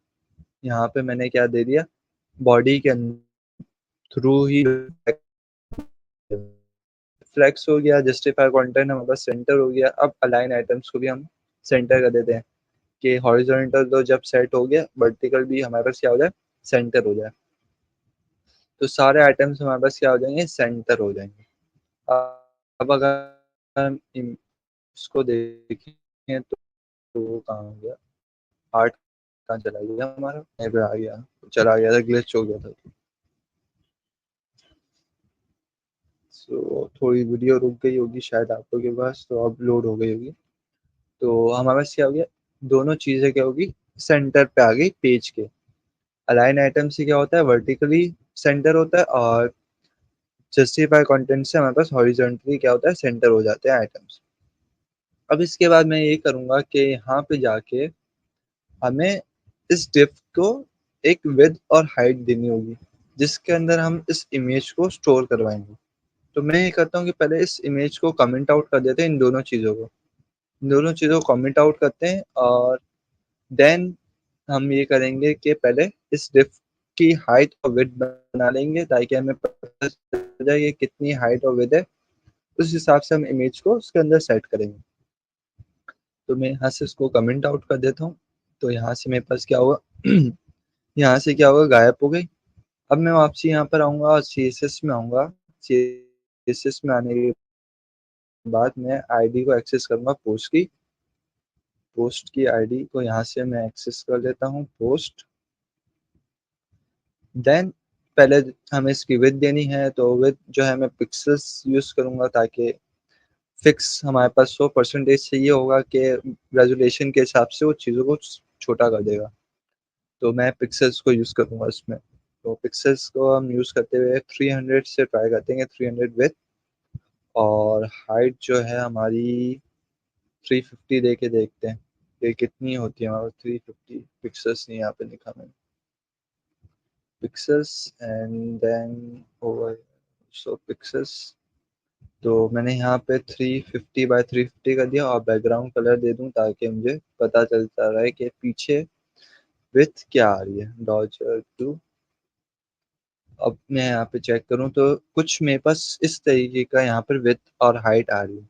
यहाँ पे मैंने क्या दे दिया, बॉडी के थ्रू ही फ्लेक्स हो गया, जस्टिफाई कंटेंट हमारे पास सेंटर हो गया। अब अलाइन आइटम्स को भी हम सेंटर कर देते हैं कि हॉरिज़ॉन्टल तो जब सेट हो गया, वर्टिकल भी हमारे पास क्या हो जाए, सेंटर हो जाए। तो सारे आइटम्स हमारे पास क्या हो जाएँगे, सेंटर हो जाएँगे। अब अगर हम इसको देखें तो वो कहाँ हो गया, हार्ट कहाँ चला गया हमारा? यहीं पे आ गया, चला गया था, ग्लिच हो गया था। सो थोड़ी वीडियो रुक गई होगी शायद आप लोगों के पास, तो अब लोड हो गई होगी। तो हमारे पास क्या हो गया, दोनों चीज़ें क्या होगी, सेंटर पे आ गई पेज के। अलाइन आइटम से क्या होता है, वर्टिकली सेंटर होता है और जस्टिफाई कंटेंट से हमारे पास हॉरिज़ॉन्टली क्या होता है, सेंटर हो जाते हैं आइटम्स। अब इसके बाद मैं ये करूँगा कि यहाँ पे जाके हमें इस डिफ को एक विड्थ और हाइट देनी होगी, जिसके अंदर हम इस इमेज को स्टोर करवाएँगे। तो मैं ये करता हूँ कि पहले इस इमेज को कमेंट आउट कर देते हैं, इन दोनों चीज़ों को। इन दोनों चीज़ों को कमेंट आउट करते हैं और देन हम ये करेंगे कि पहले इस डिफ की हाइट और विड्थ बना लेंगे, ताकि हमें पता चल जाए कि कितनी हाइट और विड्थ है, उस हिसाब से हम इमेज को उसके अंदर सेट करेंगे। तो मैं यहाँ से इसको कमेंट आउट कर देता हूँ। तो यहाँ से मेरे पास क्या हुआ यहाँ से क्या होगा, गायब हो गई। अब मैं वापसी यहाँ पर आऊँगा और सीएसएस में आऊँगा। सीएसएस में आने के बाद मैं आईडी को एक्सेस करूँगा, पोस्ट की आईडी को यहाँ से मैं एक्सेस कर लेता हूँ, पोस्ट। देन पहले हमें इसकी विड्थ देनी है, तो विड्थ जो है मैं पिक्सेल्स यूज़ करूँगा, ताकि फिक्स हमारे पास हो। परसेंटेज से ये होगा कि रेज़ोल्यूशन के हिसाब से वो चीज़ों को छोटा कर देगा। तो मैं पिक्सेल्स को यूज़ करूँगा इसमें। तो पिक्सेल्स को हम यूज़ करते हुए 300 से ट्राई करते हैं, 300 विड्थ और हाइट जो है हमारी 350 दे के देखते हैं कि कितनी होती है हमारे पास। 350 पिक्सेल्स नहीं यहाँ पे लिखा मैंने, pixels and then over, so pixels. तो मैंने यहाँ पे 350 बाय 350 कर दिया और बैकग्राउंड कलर दे दूँ, ताकि मुझे पता चलता रहे कि पीछे विड्थ क्या आ रही है। डॉजर 2। अब मैं यहाँ पे चेक करूँ तो कुछ मेरे पास इस तरीके का यहाँ पर विड्थ और हाइट आ रही है।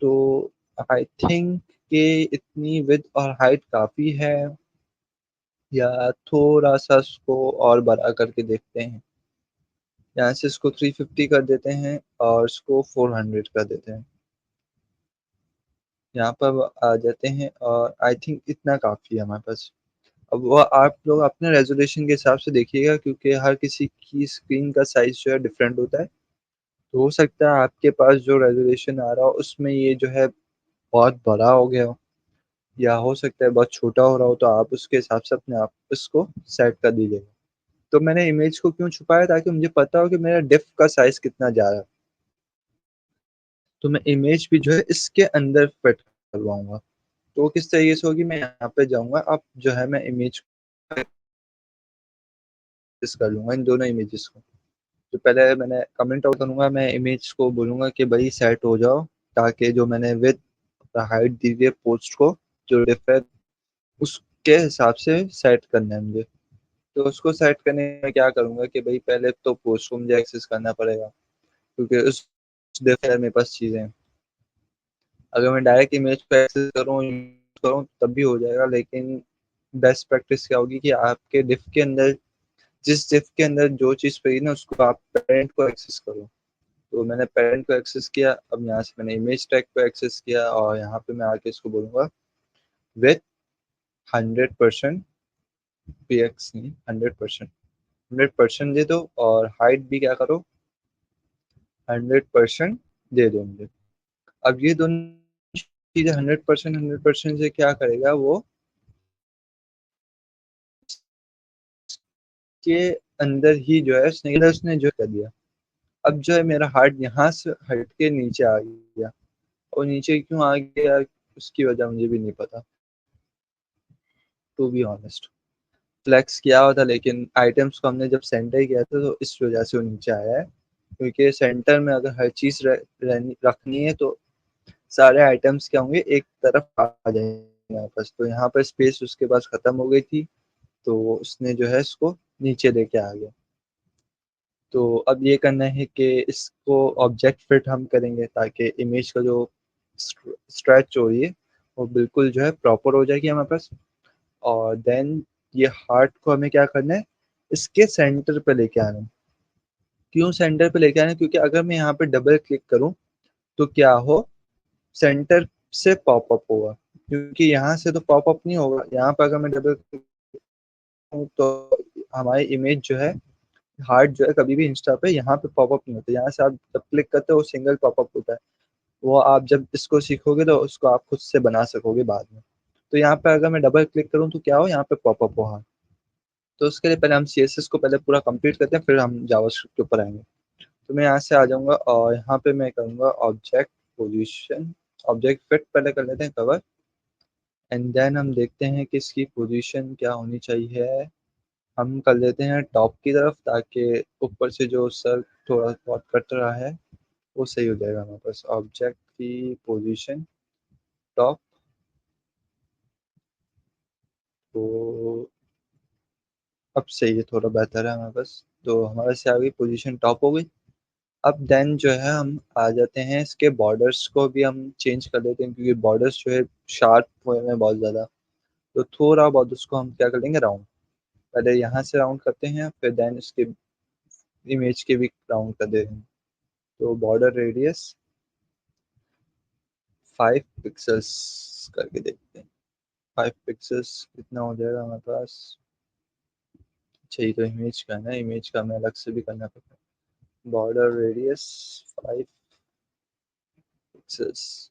तो आई थिंक कि इतनी विड्थ और हाइट काफ़ी है, या थोड़ा-सा इसको और बड़ा करके देखते हैं। यहाँ से इसको 350 कर देते हैं और इसको 400 कर देते हैं। यहाँ पर आ जाते हैं और आई थिंक इतना काफ़ी है हमारे पास। अब वो आप लोग अपने रेज़ोल्यूशन के हिसाब से देखिएगा, क्योंकि हर किसी की स्क्रीन का साइज़ जो है डिफरेंट होता है। तो हो सकता है आपके पास जो रेज़ोल्यूशन आ रहा हो उसमें ये जो है बहुत बड़ा हो गया हो, या हो सकता है बहुत छोटा हो रहा हो, तो आप उसके हिसाब से अपने आप इसको सेट कर दीजिएगा। तो मैंने इमेज को क्यों छुपाया, ताकि मुझे पता हो कि मेरा डिफ का साइज़ कितना जा रहा है। तो मैं इमेज भी जो है इसके अंदर फिट करवाऊँगा। तो वो किस तरीके से होगी, मैं यहाँ पे जाऊँगा, अब जो है मैं इमेज एक्सेस कर लूँगा इन दोनों इमेजेस को। तो पहले मैंने कमेंट आउट करूँगा, मैं इमेज को बोलूँगा कि भई सेट हो जाओ, ताकि जो मैंने विड्थ हाइट दी हुई है पोस्ट को, जो डिफ है उसके हिसाब से सेट करना है मुझे। तो उसको सेट करने में क्या करूँगा कि भई पहले तो पोस्ट को मुझे एक्सेस करना पड़ेगा, क्योंकि उस डिफ है मेरे पास चीज़ें। अगर मैं डायरेक्ट इमेज को एक्सेस करूँ तब भी हो जाएगा, लेकिन बेस्ट प्रैक्टिस क्या होगी कि आपके डिफ के अंदर, जिस डिफ के अंदर जो चीज़ पड़ी ना, उसको आप पैरेंट को एक्सेस करो। तो मैंने पैरेंट को एक्सेस किया, अब यहाँ से मैंने इमेज टैग को एक्सेस किया और यहाँ पे मैं आके इसको बोलूँगा विथ 100% पीएक्स नहीं 100%, 100% दे दो और हाइट भी क्या करो 100% दे दो मुझे। अब ये दोनों चीज़ें 100% 100% से क्या करेगा वो, के अंदर ही जो है उसने जो कर दिया। अब जो है मेरा हार्ट यहाँ से हट के नीचे आ गया, और नीचे क्यों आ गया उसकी वजह मुझे भी नहीं पता, टू बी ऑनेस्ट। फ्लेक्स किया हुआ था, लेकिन आइटम्स को हमने जब सेंटर किया था तो इस वजह से वो नीचे आया है, क्योंकि सेंटर में अगर हर चीज़ रखनी है तो सारे आइटम्स क्या होंगे, एक तरफ आ जाएंगे वापस। तो यहाँ पर स्पेस उसके पास खत्म हो गई थी, तो उसने जो है इसको नीचे लेके आ गया। तो अब ये करना है कि इसको ऑब्जेक्ट फिट हम करेंगे, ताकि इमेज का जो स्ट्रेच हो रही है वो बिल्कुल जो है प्रॉपर हो जाएगी हमारे पास। और देन ये हार्ट को हमें क्या करना है, इसके सेंटर पे लेके आना है। क्यों सेंटर पे लेके आना है, क्योंकि अगर मैं यहाँ पे डबल क्लिक करूँ तो क्या हो, सेंटर से पॉपअप होगा, क्योंकि यहाँ से तो पॉपअप नहीं होगा। यहाँ पर अगर मैं डबल क्लिक करूँ तो हमारी इमेज जो है, हार्ट जो है कभी भी इंस्टा पे यहाँ पे पॉपअप नहीं होता। यहाँ से आप जब क्लिक करते हो वो सिंगल पॉपअप होता है। वो आप जब इसको सीखोगे तो उसको आप खुद से बना सकोगे बाद में। तो यहाँ पे अगर मैं डबल क्लिक करूँ तो क्या हो, यहाँ पे पॉपअप हो हार्ट। तो उसके लिए पहले हम सीएसएस को पहले पूरा कंप्लीट करते हैं, फिर हम जावास्क्रिप्ट के ऊपर आएँगे। तो मैं यहाँ से आ जाऊँगा और यहाँ पे मैं करूँगा ऑब्जेक्ट पोज़ीशन, ऑब्जेक्ट फिट पहले कर लेते हैं कवर, एंड देन हम देखते हैं कि इसकी पोज़ीशन क्या होनी चाहिए। हम कर लेते हैं टॉप की तरफ, ताकि ऊपर से जो सर थोड़ा बहुत कट रहा है वो सही हो जाएगा हमारे पास। ऑब्जेक्ट की पोज़ीशन टॉप, तो अब सही है, थोड़ा बेहतर है हमारे पास। तो हमारे से आ गई पोज़ीशन टॉप हो गई। अब देन जो है हम आ जाते हैं, इसके बॉर्डर्स को भी हम चेंज कर देते हैं, क्योंकि बॉर्डर्स जो है शार्प हुए हैं बहुत ज़्यादा। तो थोड़ा बहुत उसको हम क्या कर लेंगे, राउंड। पहले यहाँ से राउंड करते हैं, फिर देन इसके इमेज के भी राउंड कर देते हैं। तो बॉर्डर रेडियस 5 पिक्सेल्स करके देखते हैं। 5 पिक्सेल्स कितना हो जाएगा हमारे पास। अच्छा, ये तो इमेज का है ना, इमेज का हमें अलग से भी करना पड़ता है। Border radius 5 pixels.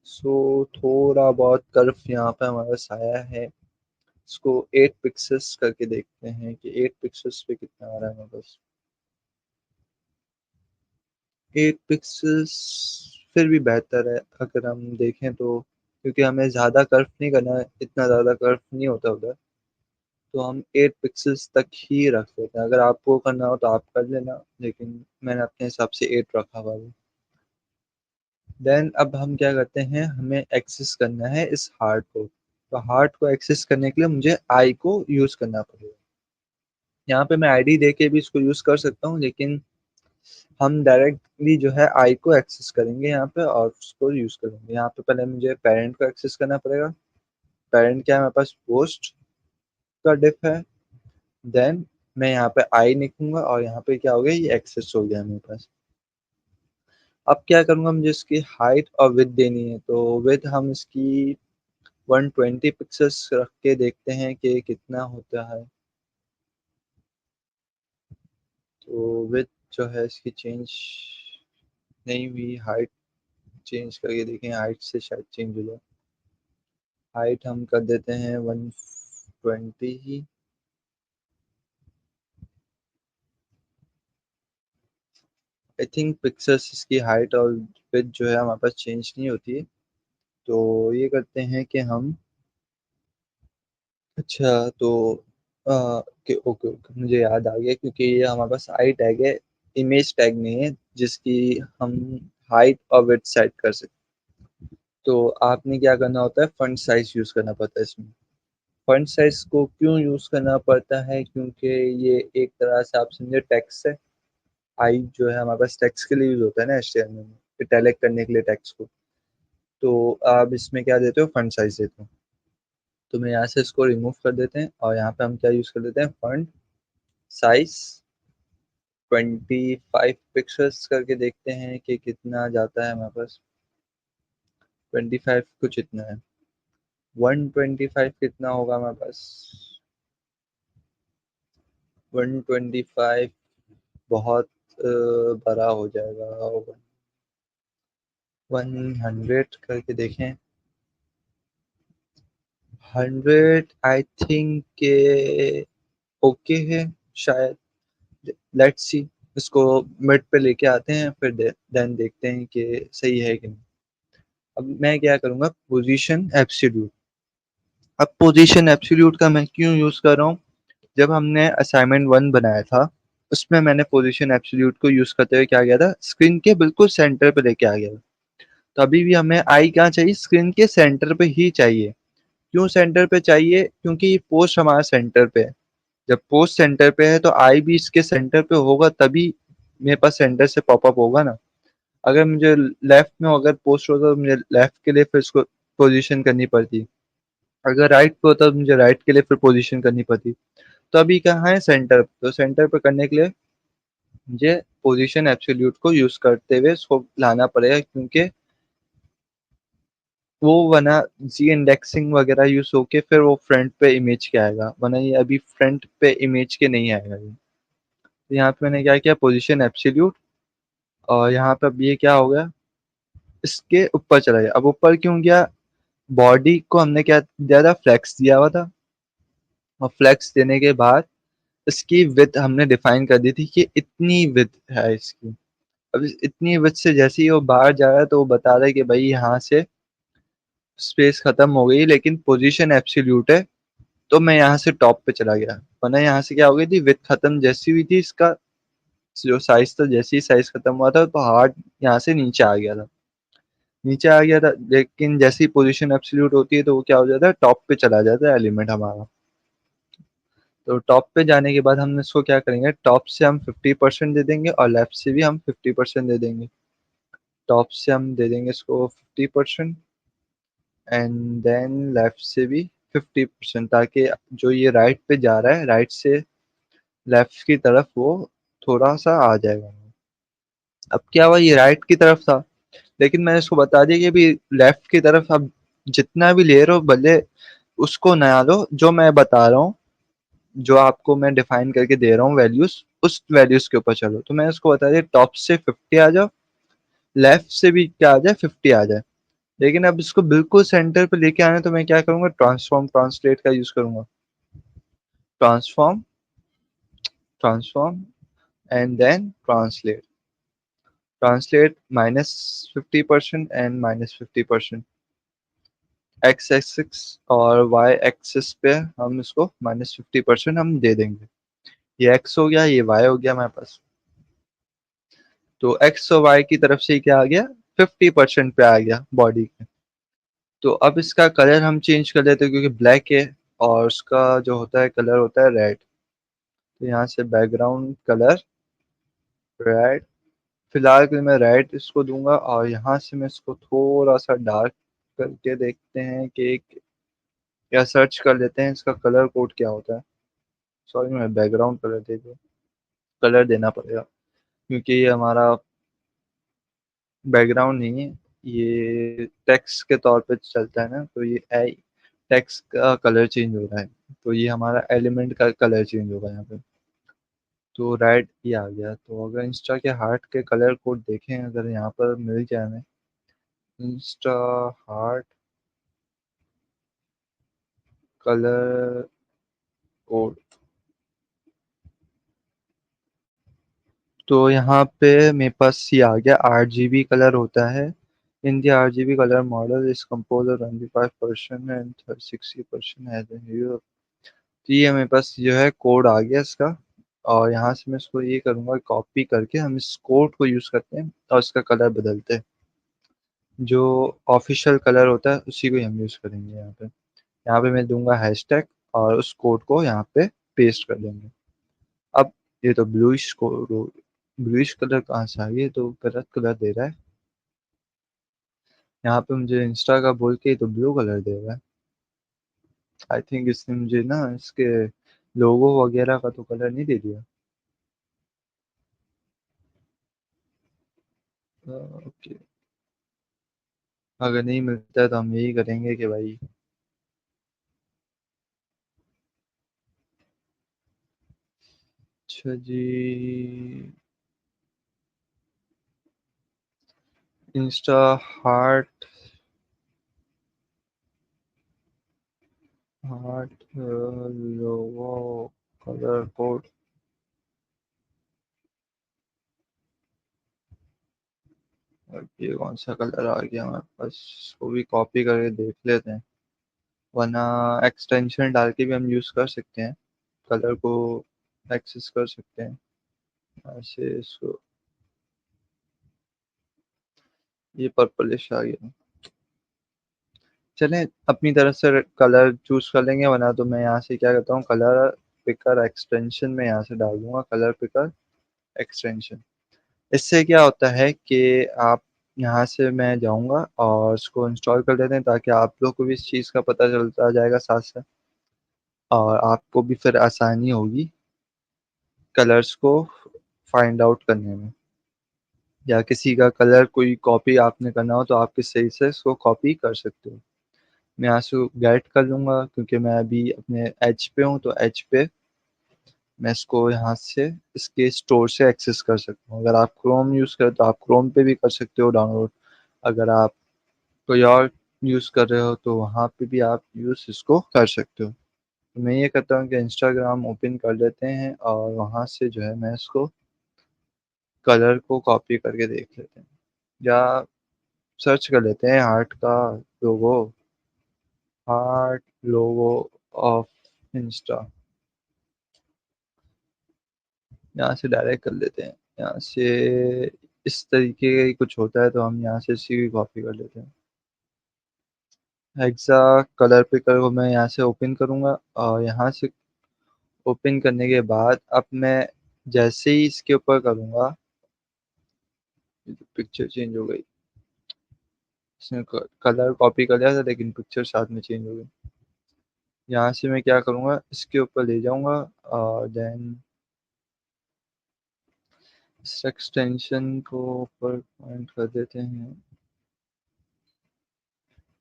सो थोड़ा बहुत कर्व यहाँ पे हमारे पास आया है। इसको 8 पिक्सेल्स करके देखते हैं कि 8 पिक्सेल्स पे कितना आ रहा है हमारे पास। 8 पिक्सेल्स फिर भी बेहतर है अगर हम देखें तो, क्योंकि हमें ज़्यादा कर्व नहीं करना है, इतना ज़्यादा कर्व नहीं होता उधर। तो हम 8 पिक्सेल्स तक ही रख लेते हैं। अगर आपको करना हो तो आप कर लेना, लेकिन मैंने अपने हिसाब से 8 रखा हुआ है। देन अब हम क्या करते हैं, हमें एक्सेस करना है इस हार्ट को। तो हार्ट को एक्सेस करने के लिए मुझे आई को यूज़ करना पड़ेगा। यहाँ पे मैं आईडी दे के भी इसको यूज़ कर सकता हूँ, लेकिन हम डायरेक्टली जो है आई को एक्सेस करेंगे यहाँ पे और उसको यूज़ करेंगे। यहाँ पे पहले मुझे पेरेंट को एक्सेस करना पड़ेगा। पेरेंट क्या है मेरे पास, पोस्ट का डिफ है। देन मैं यहाँ पे आई लिखूँगा और यहाँ पे क्या हो गया, ये एक्सेस हो गया मेरे पास। अब क्या करूँगा, मुझे इसकी हाइट और विड्थ देनी है। तो विड्थ हम इसकी 120 पिक्सेल्स रख के देखते हैं कि कितना होता है। तो विड्थ जो है इसकी चेंज नहीं हुई, हाइट चेंज करके देखें, हाइट से शायद चेंज हो जाए। हाइट हम कर देते हैं 120 ही। आई थिंक पिक्सेल्स इसकी हाइट और विड्थ जो है हमारे पास चेंज नहीं होती है। तो ये करते हैं कि हम अच्छा तो ओके, ओके मुझे याद आ गया क्योंकि ये हमारे पास आई टैग है, इमेज टैग नहीं है जिसकी हम हाइट और विड्थ सेट कर सकते। तो आपने क्या करना होता है, फ़ॉन्ट साइज़ यूज़ करना पड़ता है इसमें। फ़ॉन्ट साइज़ को क्यों यूज़ करना पड़ता है, क्योंकि ये एक तरह से आप समझिए टेक्स्ट है। आई जो है हमारे पास टेक्स्ट के लिए यूज़ होता है ना एचटीएमएल में, इटैलिक करने के लिए टेक्स्ट को। तो आप इसमें क्या देते हो, फ़ॉन्ट साइज़ देते हो। तो मैं यहाँ से इसको रिमूव कर देते हैं और यहाँ पे हम क्या यूज़ कर देते हैं, फ़ॉन्ट साइज़ 25 पिक्सेल्स करके देखते हैं कि कितना जाता है हमारे पास। 25 कुछ इतना है, 125 कितना होगा हमारे पास, 125 बहुत बड़ा हो जाएगा। 100 करके देखें, 100 आई थिंक के ओके है शायद। लेट्स सी, इसको मिड पे लेके आते हैं फिर देन देखते हैं कि सही है कि नहीं। अब मैं क्या करूँगा, पोजीशन एब्सोल्यूट। अब पोजीशन एब्सोल्यूट का मैं क्यों यूज़ कर रहा हूँ, जब हमने असाइनमेंट 1 बनाया था, उसमें मैंने पोजीशन एब्सोल्यूट को यूज़ करते हुए क्या किया था, स्क्रीन के बिल्कुल सेंटर पे लेके आ गया था। तो अभी भी हमें आई कहाँ चाहिए, स्क्रीन के सेंटर पे ही चाहिए। क्यों सेंटर पे चाहिए, क्योंकि ये पोस्ट हमारा सेंटर पे है। जब पोस्ट सेंटर पे है तो आई भी इसके सेंटर पे होगा, तभी मेरे पास सेंटर से पॉपअप होगा ना। अगर मुझे लेफ्ट में अगर पोस्ट होता तो मुझे लेफ्ट के लिए फिर इसको पोजीशन करनी पड़ती। अगर राइट पे होता तो मुझे राइट के लिए फिर पोजीशन करनी पड़ती। तो अभी कहाँ है, सेंटर पे। तो सेंटर पे करने के लिए मुझे पोजीशन एब्सोल्यूट को यूज़ करते हुए इसको लाना पड़ेगा, क्योंकि वो वरना जी इंडेक्सिंग वगैरह यूज़ होके फिर वो फ्रंट पे इमेज के आएगा, वरना ये अभी फ्रंट पे इमेज के नहीं आएगा ये। तो यहाँ पे मैंने क्या किया, पोजीशन एब्सोल्यूट, और यहाँ पे अब ये क्या हो गया, इसके ऊपर चला गया। अब ऊपर क्यों गया, बॉडी को हमने क्या दिया था, फ्लेक्स दिया हुआ था। और फ्लेक्स देने के बाद इसकी विड्थ हमने डिफाइन कर दी थी कि इतनी विड्थ है इसकी। अब इतनी विड्थ से जैसे ही वो बाहर जा रहा है तो वो बता रहा है कि भाई यहाँ से स्पेस खत्म हो गई, लेकिन पोजीशन एब्सोल्यूट है। तो मैं यहाँ से टॉप पे चला गया, वरना यहाँ से क्या हो गई थी, विड्थ खत्म जैसी हुई थी इसका जो साइज था, जैसे ही साइज खत्म हुआ था तो हार्ड यहाँ से नीचे आ गया था। नीचे आ गया था, लेकिन जैसी ही पोजीशन एब्सोल्यूट होती है तो वो क्या हो जाता है, टॉप पे चला जाता है एलिमेंट हमारा। तो टॉप पे जाने के बाद हम इसको क्या करेंगे, टॉप से हम 50% दे देंगे और लेफ्ट से भी हम 50% दे देंगे। टॉप से हम दे देंगे इसको 50% एंड देन लेफ्ट से भी 50%, ताकि जो ये राइट पे जा रहा है, राइट से लेफ्ट की तरफ वो थोड़ा सा आ जाएगा। अब क्या हुआ, ये राइट की तरफ था, लेकिन मैंने इसको बता दिया कि अभी लेफ्ट की तरफ अब जितना भी ले रहे हो भले उसको नया लो, जो मैं बता रहा हूँ, जो आपको मैं डिफाइन करके दे रहा हूँ वैल्यूज, उस वैल्यूज के ऊपर चलो। तो मैंने उसको बता दिया टॉप से 50 आ जाओ, लेफ्ट से भी क्या आ जाए, 50 आ जाए। लेकिन अब इसको बिल्कुल सेंटर पे लेके आना है तो मैं क्या करूंगा, ट्रांसफॉर्म ट्रांसलेट का यूज करूंगा। Transform transform and then translate. Translate -50% and -50%। X axis और वाई एक्सिस पे हम इसको -50% हम दे देंगे। ये एक्स हो गया, ये वाई हो गया हमारे पास। तो एक्स और वाई की तरफ से क्या आ गया, 50% पे आ गया बॉडी के। तो अब इसका कलर हम चेंज कर लेते हैं, क्योंकि ब्लैक है और उसका जो होता है कलर होता है रेड। तो यहाँ से बैकग्राउंड कलर रेड, फिलहाल के लिए मैं रेड इसको दूंगा। और यहाँ से मैं इसको थोड़ा सा डार्क करके देखते हैं कि या सर्च कर लेते हैं इसका कलर कोड क्या होता है। सॉरी, मैं बैकग्राउंड कलर दे दूँ, कलर देना पड़ेगा क्योंकि ये हमारा बैकग्राउंड नहीं है, ये टेक्स्ट के तौर पे चलता है ना। तो ये आई टेक्स्ट का कलर चेंज हो रहा है, तो ये हमारा एलिमेंट का कलर चेंज होगा यहाँ पे। तो रेड ये आ गया। तो अगर इंस्टा के हार्ट के कलर कोड देखें, अगर यहाँ पर मिल जाए हमें, इंस्टा हार्ट कलर कोड, तो यहाँ पे मेरे पास ये आ गया, आरजीबी कलर होता है। In the RGB colour model is compose of 25% and 60% है। तो ये मेरे पास जो है कोड आ गया इसका, और यहाँ से मैं इसको ये करूँगा, कॉपी करके हम इस कोड को यूज़ करते हैं और इसका कलर बदलते हैं। जो ऑफिशियल कलर होता है उसी को हम यूज़ करेंगे यहाँ पे। यहाँ पे मैं दूँगा हैशटैग और उस कोड को यहाँ पे पेस्ट कर देंगे। अब ये तो ब्लूइश कलर कहाँ से आ गया? ये तो गलत कलर दे रहा है। यहाँ पे मुझे इंस्टा का बोल के ये तो ब्लू कलर दे रहा है। आई थिंक इसने मुझे ना इसके लोगो वगैरह का तो कलर नहीं दे दिया। ओके, अगर नहीं मिलता है तो हम यही करेंगे कि भाई अच्छा जी, इंस्टा हार्ट हार्ट लोगो कलर कोड। अब ये कौन सा कलर आ गया हमारे पास? इसको भी कॉपी करके देख लेते हैं, वरना एक्सटेंशन डाल के भी हम यूज़ कर सकते हैं, कलर को एक्सेस कर सकते हैं ऐसे इसको। ये पर्पलिश आ गया। चलें अपनी तरफ से कलर चूज़ कर लेंगे, वरना तो मैं यहाँ से क्या करता हूँ, कलर पिकर एक्सटेंशन में यहाँ से डाल दूँगा, कलर पिकर एक्सटेंशन। इससे क्या होता है कि आप यहाँ से मैं जाऊँगा और इसको इंस्टॉल कर लेते हैं, ताकि आप लोग को भी इस चीज़ का पता चलता जाएगा साथ-साथ, और आपको भी फिर आसानी होगी कलर्स को फाइंड आउट करने में। या किसी का कलर कोई कॉपी आपने करना हो तो आप किस सही से इसको कॉपी कर सकते हो। मैं यहाँ से गेट कर लूँगा, क्योंकि मैं अभी अपने एज पे हूँ, तो एज पे मैं इसको यहाँ से इसके स्टोर से एक्सेस कर सकता हूँ। अगर आप क्रोम यूज़ करें तो आप क्रोम पे भी कर सकते हो डाउनलोड। अगर आप कोई और यूज़ कर रहे हो तो वहाँ पे भी आप यूज़ इसको कर सकते हो। तो मैं ये करता हूँ कि इंस्टाग्राम ओपन कर लेते हैं और वहाँ से जो है मैं इसको कलर को कॉपी करके देख लेते हैं, या सर्च कर लेते हैं हार्ट का लोगो, हार्ट लोगो ऑफ इंस्टा। यहाँ से डायरेक्ट कर लेते हैं। यहाँ से इस तरीके का ही कुछ होता है, तो हम यहाँ से इसी की कॉपी कर लेते हैं। हेक्सा कलर पिकर को मैं यहाँ से ओपन करूँगा, और यहाँ से ओपन करने के बाद अब मैं जैसे ही इसके ऊपर करूँगा, पिक्चर चेंज हो गई। इसने कलर कॉपी कर लिया था लेकिन पिक्चर साथ में चेंज हो गई। यहाँ से मैं क्या करूँगा, इसके ऊपर ले जाऊँगा और देन इस एक्सटेंशन को ऊपर पॉइंट कर देते हैं।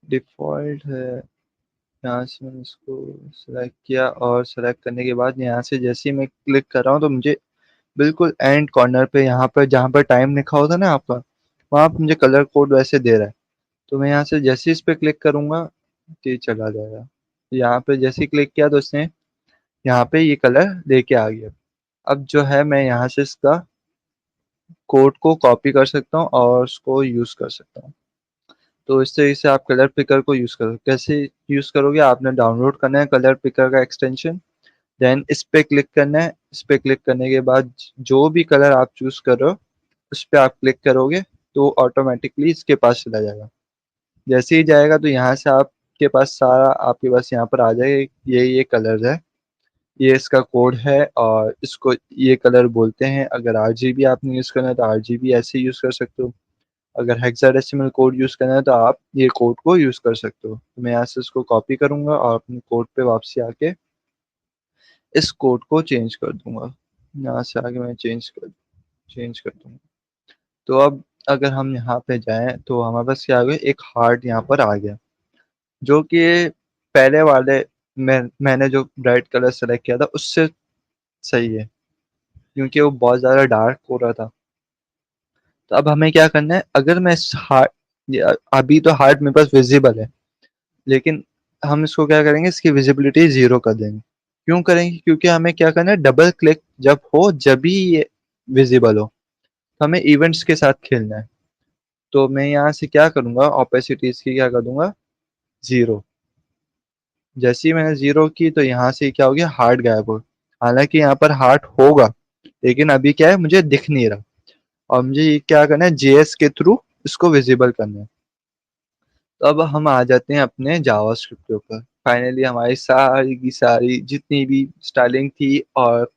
डिफ़ॉल्ट है। यहाँ से मैंने इसको सेलेक्ट किया, और सेलेक्ट करने के बाद यहाँ से जैसे ही मैं क्लिक कर रहा हूँ तो मुझे बिल्कुल एंड कॉर्नर पे, यहाँ पर जहाँ पर टाइम लिखा होता है ना आपका, वहाँ पे मुझे कलर कोड वैसे दे रहा है। तो मैं यहाँ से जैसे ही इस पे क्लिक करूँगा तो ये चला जाएगा। यहाँ पे जैसे ही क्लिक किया तो इसने यहाँ पे ये कलर लेके आ गया। अब जो है मैं यहाँ से इसका कोड को कॉपी कर सकता हूँ और उसको यूज़ कर सकता हूँ। तो इस तरीके से आप कलर पिकर को यूज़ करो। कैसे यूज़ करोगे, आपने डाउनलोड करना है कलर पिकर का एक्सटेंशन, देन इस पे क्लिक करना है। इस पे क्लिक करने के बाद जो भी कलर आप चूज़ कर रहे हो, उस पे आप क्लिक करोगे तो ऑटोमैटिकली इसके पास चला जाएगा। जैसे ही जाएगा तो यहाँ से आपके पास सारा, आपके पास यहाँ पर आ जाएगा, ये कलर्स है, ये इसका कोड है, और इसको ये कलर बोलते हैं। अगर आरजीबी आपने यूज़ करना है तो आरजीबी ऐसे यूज़ कर सकते हो। अगर हेक्साडेसिमल कोड यूज़ करना है तो आप ये कोड को यूज़ कर सकते हो। तो मैं यहाँ से इसको कॉपी करूँगा और अपने कोड पे वापसी आके इस कोड को चेंज कर दूँगा। यहाँ से आके मैं चेंज कर दूँगा। तो अब अगर हम यहाँ पे जाएँ तो हमारे पास क्या आ गया, एक हार्ट यहाँ पर आ गया, जो कि पहले वाले मैंने जो ब्राइट कलर सेलेक्ट किया था उससे सही है, क्योंकि वो बहुत ज़्यादा डार्क हो रहा था। तो अब हमें क्या करना है, अगर मैं इस हार्ट, अभी तो हार्ट मेरे पास विज़िबल है, लेकिन हम इसको क्या करेंगे, इसकी विजिबिलिटी 0 कर देंगे। क्यों करेंगे? क्योंकि हमें क्या करना है, डबल क्लिक जब हो जब ही ये विजिबल हो। तो हमें इवेंट्स के साथ खेलना है। तो मैं यहाँ से क्या करूँगा, ओपेसिटीज़ की क्या कर दूँगा 0। जैसे ही मैंने 0 की तो यहाँ से क्या हो गया, हार्ट गायब हो, हालाँकि यहाँ पर हार्ट होगा, लेकिन अभी क्या है मुझे दिख नहीं रहा और मुझे ये क्या करना है, जेएस के थ्रू इसको विज़िबल करना है। तो अब हम आ जाते हैं अपने जावास्क्रिप्ट के ऊपर। फाइनली हमारी सारी की सारी जितनी भी स्टाइलिंग थी और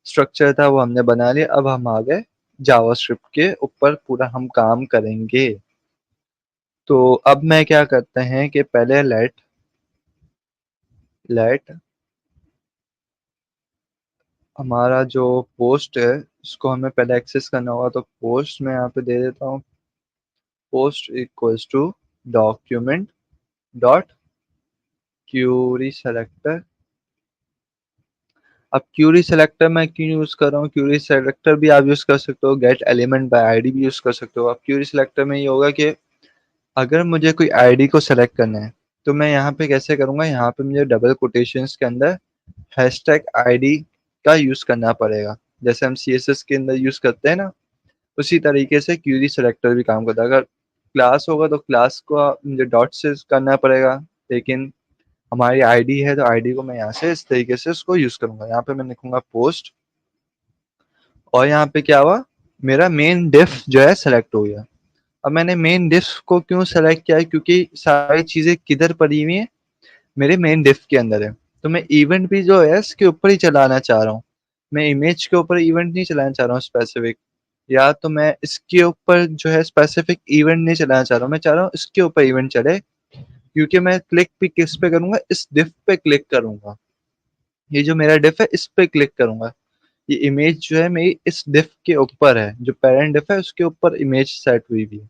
स्ट्रक्चर था वो हमने बना लिया। अब हम आ गए जावास्क्रिप्ट के ऊपर पूरा हम काम करेंगे। तो अब मैं क्या करते हैं कि पहले लेट हमारा जो पोस्ट है उसको हमें पहले एक्सेस करना होगा। तो पोस्ट मैं यहाँ पे दे देता हूँ, post equals to document dot query selector. अब क्यूरी सेलेक्टर मैं क्यों यूज़ कर रहा हूँ, क्यूरी सेलेक्टर भी आप यूज़ कर सकते हो, गेट एलिमेंट बाय आईडी भी यूज़ कर सकते हो। अब क्यूरी सेलेक्टर में ये होगा कि अगर मुझे कोई आईडी को सेलेक्ट करना है तो मैं यहाँ पे कैसे करूँगा, यहाँ पे मुझे डबल कोटेशंस के अंदर हैशटैग आईडी का यूज़ करना पड़ेगा। जैसे हम सीएसएस के अंदर यूज़ करते हैं ना, उसी तरीके से क्यूरी सेलेक्टर भी काम करता है। अगर क्लास होगा तो क्लास को मुझे डॉट से करना पड़ेगा, लेकिन हमारी आईडी है तो आईडी को मैं यहाँ से इस तरीके से उसको यूज़ करूँगा। यहाँ पे मैं लिखूँगा पोस्ट और यहाँ पे क्या हुआ, मेरा मेन डिफ जो है सेलेक्ट हो गया। अब मैंने मेन डिफ को क्यों सेलेक्ट किया है, क्योंकि सारी चीज़ें किधर पड़ी हुई हैं, मेरे मेन डिफ के अंदर है। तो मैं इवेंट भी जो है इसके ऊपर ही चलाना चाह रहा हूँ। मैं इमेज के ऊपर इवेंट नहीं चलाना चाह रहा हूँ स्पेसिफिक, या तो मैं इसके ऊपर जो है स्पेसिफिक इवेंट नहीं चलाना चाह रहा हूँ, मैं चाह रहा हूँ इसके ऊपर इवेंट चले। क्योंकि मैं क्लिक भी किस पे करूँगा, इस डिफ पे क्लिक करूँगा। ये जो मेरा डिफ है इस पे क्लिक करूँगा। ये इमेज जो है मेरी इस डिफ के ऊपर है, जो पेरेंट डिफ है उसके ऊपर इमेज सेट हुई हुई है।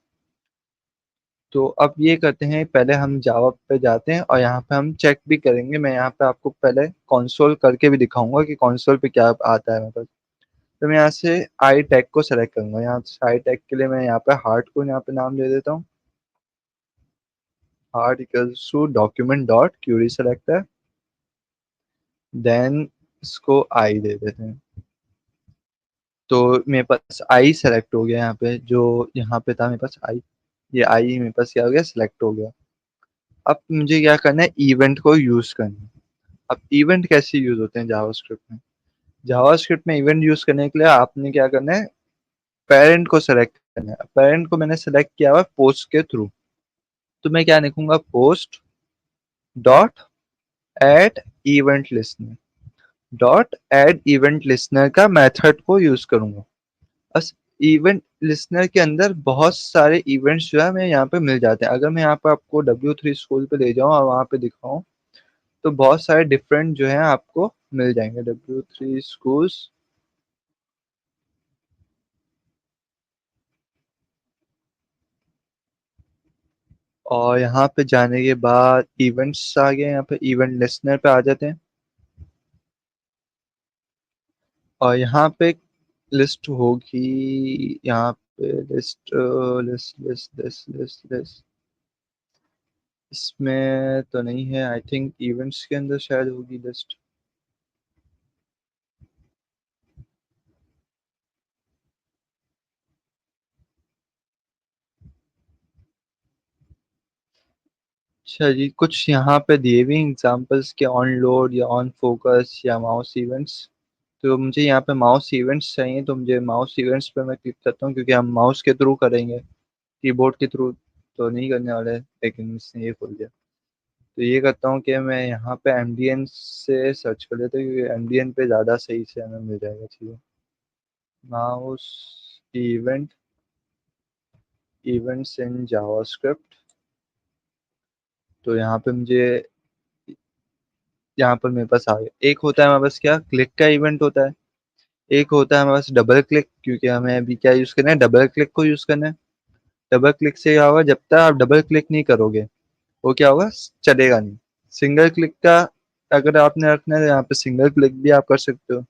तो अब ये करते हैं, पहले हम जावा पे जाते हैं और यहाँ पे हम चेक भी करेंगे। मैं यहाँ पे आपको पहले कंसोल करके भी दिखाऊंगा कि कंसोल पे क्या आता है मेरे पास। तो मैं यहाँ से आई टैग को सेलेक्ट करूंगा। यहाँ से आई टैग के लिए मैं यहाँ पे हार्ट को यहाँ पे नाम दे देता हूँ, heart equals to document dot query selector, then इसको आई दे देते हैं। तो मेरे पास आई सेलेक्ट हो गया यहाँ पे, जो यहाँ पे था मेरे पास आई, ये आई मेरे पास क्या हो गया, सिलेक्ट हो गया। अब मुझे क्या करना है, इवेंट को यूज करना है। अब इवेंट कैसे यूज होते हैं जावास्क्रिप्ट में, जावास्क्रिप्ट में इवेंट यूज करने के लिए आपने क्या करना है, पेरेंट को सेलेक्ट करना है। पेरेंट को मैंने सेलेक्ट किया हुआ पोस्ट के थ्रू। तो मैं क्या लिखूंगा, post dot add event listener, dot add event listener का मेथड को यूज करूंगा। बस इवेंट लिस्टनर के अंदर बहुत सारे इवेंट्स जो है हमें यहाँ पे मिल जाते हैं। अगर मैं यहाँ पे आपको W3 स्कूल पे ले जाऊँ और वहाँ पे दिखाऊं तो बहुत सारे डिफरेंट जो है आपको मिल जाएंगे। W3 स्कूल्स, और यहाँ पे जाने के बाद इवेंट्स आ गए, यहाँ पे इवेंट लिस्टनर पे आ जाते हैं और यहाँ पे लिस्ट होगी, यहाँ पे list list list list list list इसमें तो नहीं है, आई थिंक इवेंट्स के अंदर शायद होगी लिस्ट। अच्छा जी, कुछ यहाँ पे दिए हुए एग्जांपल्स के ऑन लोड या ऑन फोकस या माउस इवेंट्स। तो मुझे यहाँ पे माउस इवेंट्स चाहिए, तो मुझे माउस इवेंट्स पे मैं क्लिक करता हूँ क्योंकि हम माउस के थ्रू करेंगे, कीबोर्ड के थ्रू तो नहीं करने वाले, लेकिन इसने ये खोल दिया। तो ये करता हूँ कि मैं यहाँ पे एमडीएन से सर्च कर लेता हूँ क्योंकि एमडीएन पे ज़्यादा सही से हमें मिल जाएगा चीज़ें। Mouse event, events in JavaScript. तो यहाँ पे मुझे, यहाँ पर मेरे पास आ गया। एक होता है हमारे पास क्या, क्लिक का इवेंट होता है, एक होता है हमारे पास डबल क्लिक, क्योंकि हमें अभी क्या यूज़ करना है, डबल क्लिक को यूज़ करना है। डबल क्लिक से क्या होगा, जब तक आप डबल क्लिक नहीं करोगे वो क्या होगा, चलेगा नहीं। सिंगल क्लिक का अगर आपने रखना है तो यहाँ पे सिंगल क्लिक भी आप कर सकते हो।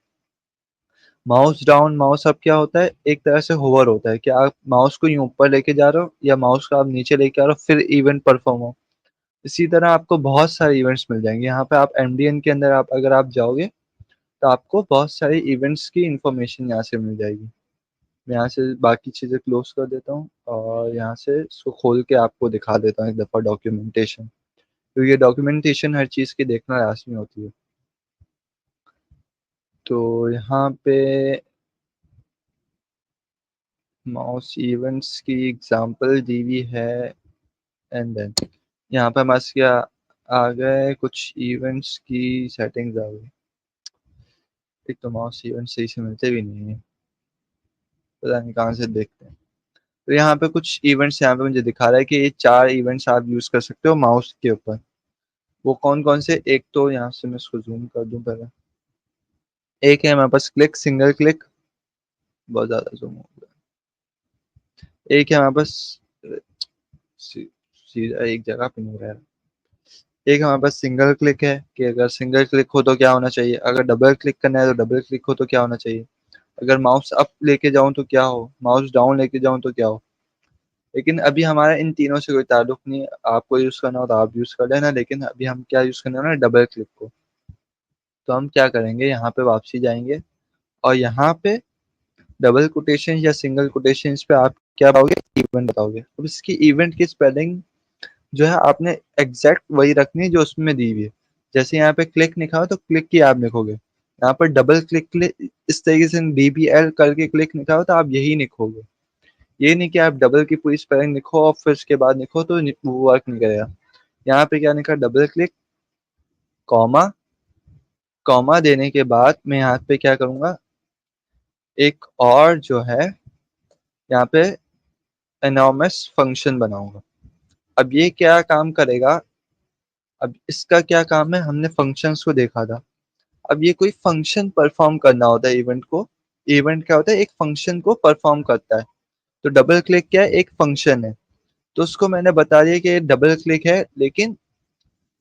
माउस डाउन, माउस अप क्या होता है, एक तरह से होवर होता है कि आप माउस को यूं ऊपर लेके जा रहे हो या माउस को आप नीचे लेके आ रहे हो फिर इवेंट परफॉर्म हो। इसी तरह आपको बहुत सारे इवेंट्स मिल जाएंगे यहाँ पे। आप एमडीएन के अंदर आप अगर आप जाओगे तो आपको बहुत सारे इवेंट्स की इंफॉर्मेशन यहाँ से मिल जाएगी। मैं यहाँ से बाकी चीज़ें क्लोज़ कर देता हूँ और यहाँ से इसको खोल के आपको दिखा देता हूँ एक दफ़ा डॉक्यूमेंटेशन। क्योंकि डॉक्यूमेंटेशन हर चीज़ की देखना लाज़मी होती है। तो यहाँ पे माउस इवेंट्स की एग्ज़ाम्पल दी हुई है एंड देन यहाँ पे हमारे पास क्या आ गए, कुछ इवेंट्स की सेटिंग्स आ गई। एक तो माउस इवेंट सही से मिलते भी नहीं है, पता नहीं कहाँ से देखते हैं। तो यहाँ पे कुछ इवेंट्स यहाँ पे मुझे दिखा रहा है कि ये 4 इवेंट्स आप यूज़ कर सकते हो माउस के ऊपर। वो कौन-कौन से? एक तो यहाँ से मैं इसको ज़ूम कर दूँ पहले। एक है हमारे पास क्लिक, सिंगल क्लिक, बहुत ज़्यादा ज़ूम हो गया। एक है हमारे पास सी सीधा एक जगह पे नहीं रह रहा। एक हमारे पास सिंगल क्लिक है कि अगर सिंगल क्लिक हो तो क्या होना चाहिए, अगर डबल क्लिक करना है तो डबल क्लिक हो तो क्या होना चाहिए, अगर माउस अप लेके जाऊँ तो क्या हो, माउस डाउन लेके जाऊँ तो क्या हो। लेकिन अभी हमारा इन तीनों से कोई ताल्लुक नहीं है, आपको यूज़ करना हो तो आप यूज़ कर लेना, लेकिन अभी हम क्या यूज़ करने वाले हैं, डबल क्लिक को। तो हम क्या करेंगे, यहाँ पे वापसी जाएँगे और यहाँ पे डबल कोटेशन या सिंगल कोटेशंस पे आप क्या पाओगे, इवेंट बताओगे। अब इसकी इवेंट की स्पेलिंग जो है आपने एग्ज़ैक्ट वही रखनी है जो उसमें दी हुई है। जैसे यहाँ पे क्लिक लिखा हो तो क्लिक की आप लिखोगे। यहाँ पर डबल क्लिक के लिए इस तरीके से डीबीएल करके क्लिक लिखा हो तो आप यही लिखोगे। ये नहीं कि आप डबल की पूरी स्पेलिंग लिखो और फिर उसके बाद लिखो तो वो वर्क नहीं करेगा। यहाँ पे क्या लिखा, डबल क्लिक, कॉमा, कॉमा देने के बाद मैं यहाँ पे क्या करूँगा, एक और जो है यहाँ पे एनॉर्मस फंक्शन बनाऊँगा। अब ये क्या काम करेगा, अब इसका क्या काम है, हमने फंक्शंस को देखा था। अब ये कोई फंक्शन परफॉर्म करना होता है इवेंट को। इवेंट क्या होता है, एक फंक्शन को परफॉर्म करता है। तो डबल क्लिक क्या है, एक फंक्शन है। तो उसको मैंने बता दिया कि डबल क्लिक है, लेकिन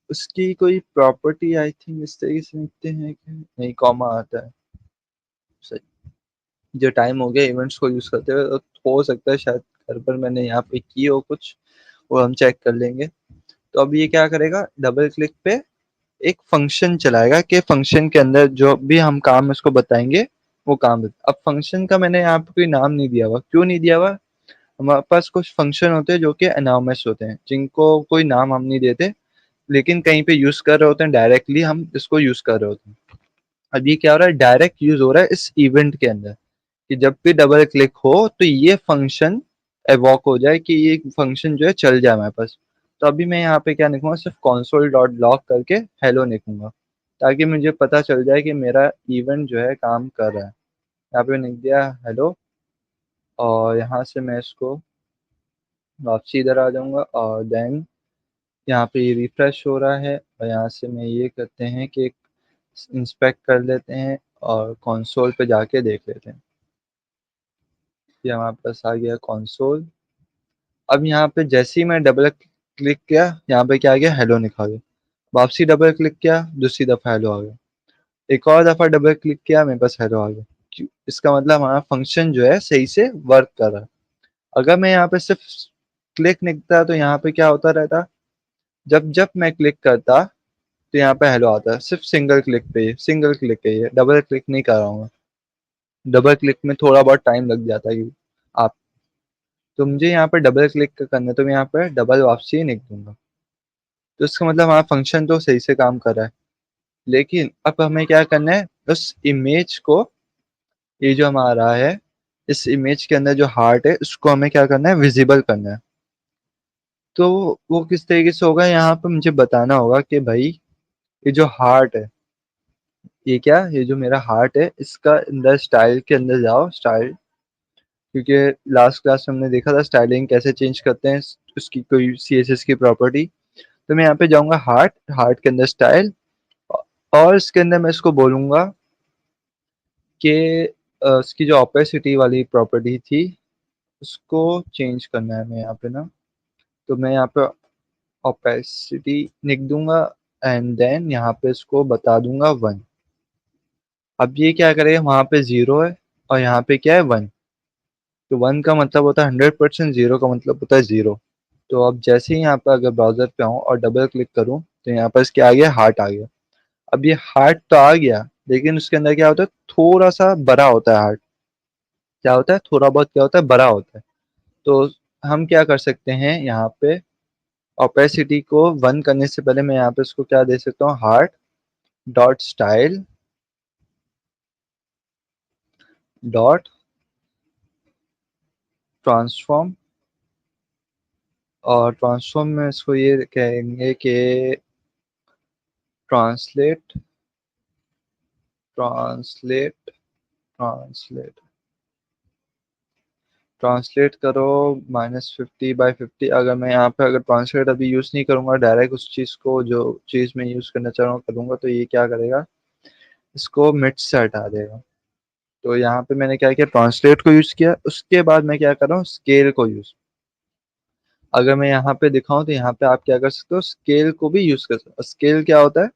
उसकी कोई प्रॉपर्टी आई थिंक इस तरीके से लिखते हैं कि नहीं, कॉमा आता है। सही। जो टाइम हो गया इवेंट्स को यूज़ करते हुए, तो हो सकता है शायद घर पर मैंने यहाँ पे की हो कुछ, वो हम चेक कर लेंगे। तो अब ये क्या करेगा, डबल क्लिक पे एक फंक्शन चलाएगा कि फंक्शन के अंदर जो भी हम काम इसको बताएँगे, वो काम। अब फंक्शन का मैंने यहाँ पे कोई नाम नहीं दिया हुआ, क्यों नहीं दिया हुआ? हमारे पास कुछ फंक्शन होते हैं जो कि एनॉर्मस होते हैं, जिनको कोई नाम हम नहीं देते, लेकिन कहीं पे यूज़ कर रहे होते हैं, डायरेक्टली हम इसको यूज़ कर रहे होते हैं। अब ये क्या हो रहा है, डायरेक्ट यूज़ हो रहा है इस इवेंट के अंदर, कि जब भी डबल क्लिक हो तो ये फंक्शन एवॉक हो जाए, कि ये फंक्शन जो है चल जाए हमारे पास। तो अभी मैं यहाँ पे क्या लिखूँगा, सिर्फ कंसोल डॉट लॉग करके हेलो लिखूँगा, ताकि मुझे पता चल जाए कि मेरा इवेंट जो है काम कर रहा है। यहाँ पे लिख दिया हेलो और यहाँ से मैं इसको वापसी इधर आ जाऊँगा और देन यहाँ पे ये रिफ्रेश हो रहा है और यहाँ से मैं ये करते हैं कि इंस्पेक्ट कर लेते हैं और कंसोल पे जाके देख लेते हैं। ये हमारे पास आ गया कंसोल। अब यहाँ पे जैसे ही मैं डबल क्लिक किया, यहाँ पे क्या आ गया, हेलो लिखा गया। वापसी डबल क्लिक किया, दूसरी दफ़ा हेलो आ गया। एक और दफ़ा डबल क्लिक किया, मेरे पास हेलो आ गया। क्यों? इसका मतलब हमारा फंक्शन जो है सही से वर्क कर रहा है। अगर मैं यहाँ पे सिर्फ क्लिक लिखता तो यहाँ पे क्या होता रहता, जब जब मैं क्लिक करता तो यहाँ पे हेलो आता है, सिर्फ सिंगल क्लिक पे ही, सिंगल क्लिक है ये, डबल क्लिक नहीं कर रहा हूँ मैं। डबल क्लिक में थोड़ा बहुत टाइम लग जाता है, आप तो मुझे यहाँ पे डबल क्लिक करना है, तो मैं यहाँ पे डबल वापसी ही लिख दूंगा। तो इसका मतलब हमारा फंक्शन तो सही से काम कर रहा है। लेकिन अब हमें क्या करना है, उस इमेज को, ये जो हमारा है, इस इमेज के अंदर जो हार्ट है, उसको हमें क्या करना है, विजिबल करना है। तो वो किस तरीके से होगा, यहाँ पे मुझे बताना होगा कि भाई ये जो हार्ट है, ये क्या, ये जो मेरा हार्ट है, इसका अंदर स्टाइल के अंदर जाओ, स्टाइल, क्योंकि लास्ट क्लास में हमने देखा था स्टाइलिंग कैसे चेंज करते हैं, उसकी कोई सीएसएस की प्रॉपर्टी। तो मैं यहाँ पे जाऊँगा हार्ट, हार्ट के अंदर स्टाइल, और इसके अंदर मैं इसको बोलूँगा कि उसकी जो ओपेसिटी वाली प्रॉपर्टी थी, उसको चेंज करना है हमें यहाँ पे ना। तो मैं यहाँ पे ओपेसिटी लिख दूँगा एंड देन यहाँ पे इसको बता दूँगा 1। अब ये क्या करेगा, वहाँ पे 0 है और यहाँ पे क्या है 1। तो 1 का मतलब होता है 100%, 0 का मतलब होता है 0। तो अब जैसे ही यहाँ पे अगर ब्राउज़र पे आऊँ और डबल क्लिक करूँ, तो यहाँ पर इसके आ गया, हार्ट आ गया। अब ये हार्ट तो आ गया, लेकिन उसके अंदर क्या होता है, थोड़ा-सा बड़ा होता है हार्ट। क्या होता है, थोड़ा बहुत क्या होता है, बड़ा होता है। तो हम क्या कर सकते हैं यहाँ पे, ओपेसिटी को 1 करने से पहले मैं यहाँ पे इसको क्या दे सकता हूँ, heart dot style dot transform, और ट्रांसफॉर्म में इसको ये कहेंगे कि ट्रांसलेट ट्रांसलेट ट्रांसलेट ट्रांसलेट करो -50/50। अगर मैं यहाँ पे अगर ट्रांसलेट अभी यूज़ नहीं करूँगा, डायरेक्ट उस चीज़ को जो चीज़ मैं यूज़ करना चाह रहा हूँ करूँगा, तो ये क्या करेगा, इसको मिड से हटा देगा। तो यहाँ पे मैंने क्या किया, ट्रांसलेट को यूज़ किया, उसके बाद मैं क्या कर रहा हूँ, स्केल को यूज़। अगर मैं यहाँ पे दिखाऊँ तो यहाँ पे आप क्या कर सकते हो, स्केल को भी यूज़ कर सकते हो। स्केल क्या होता है,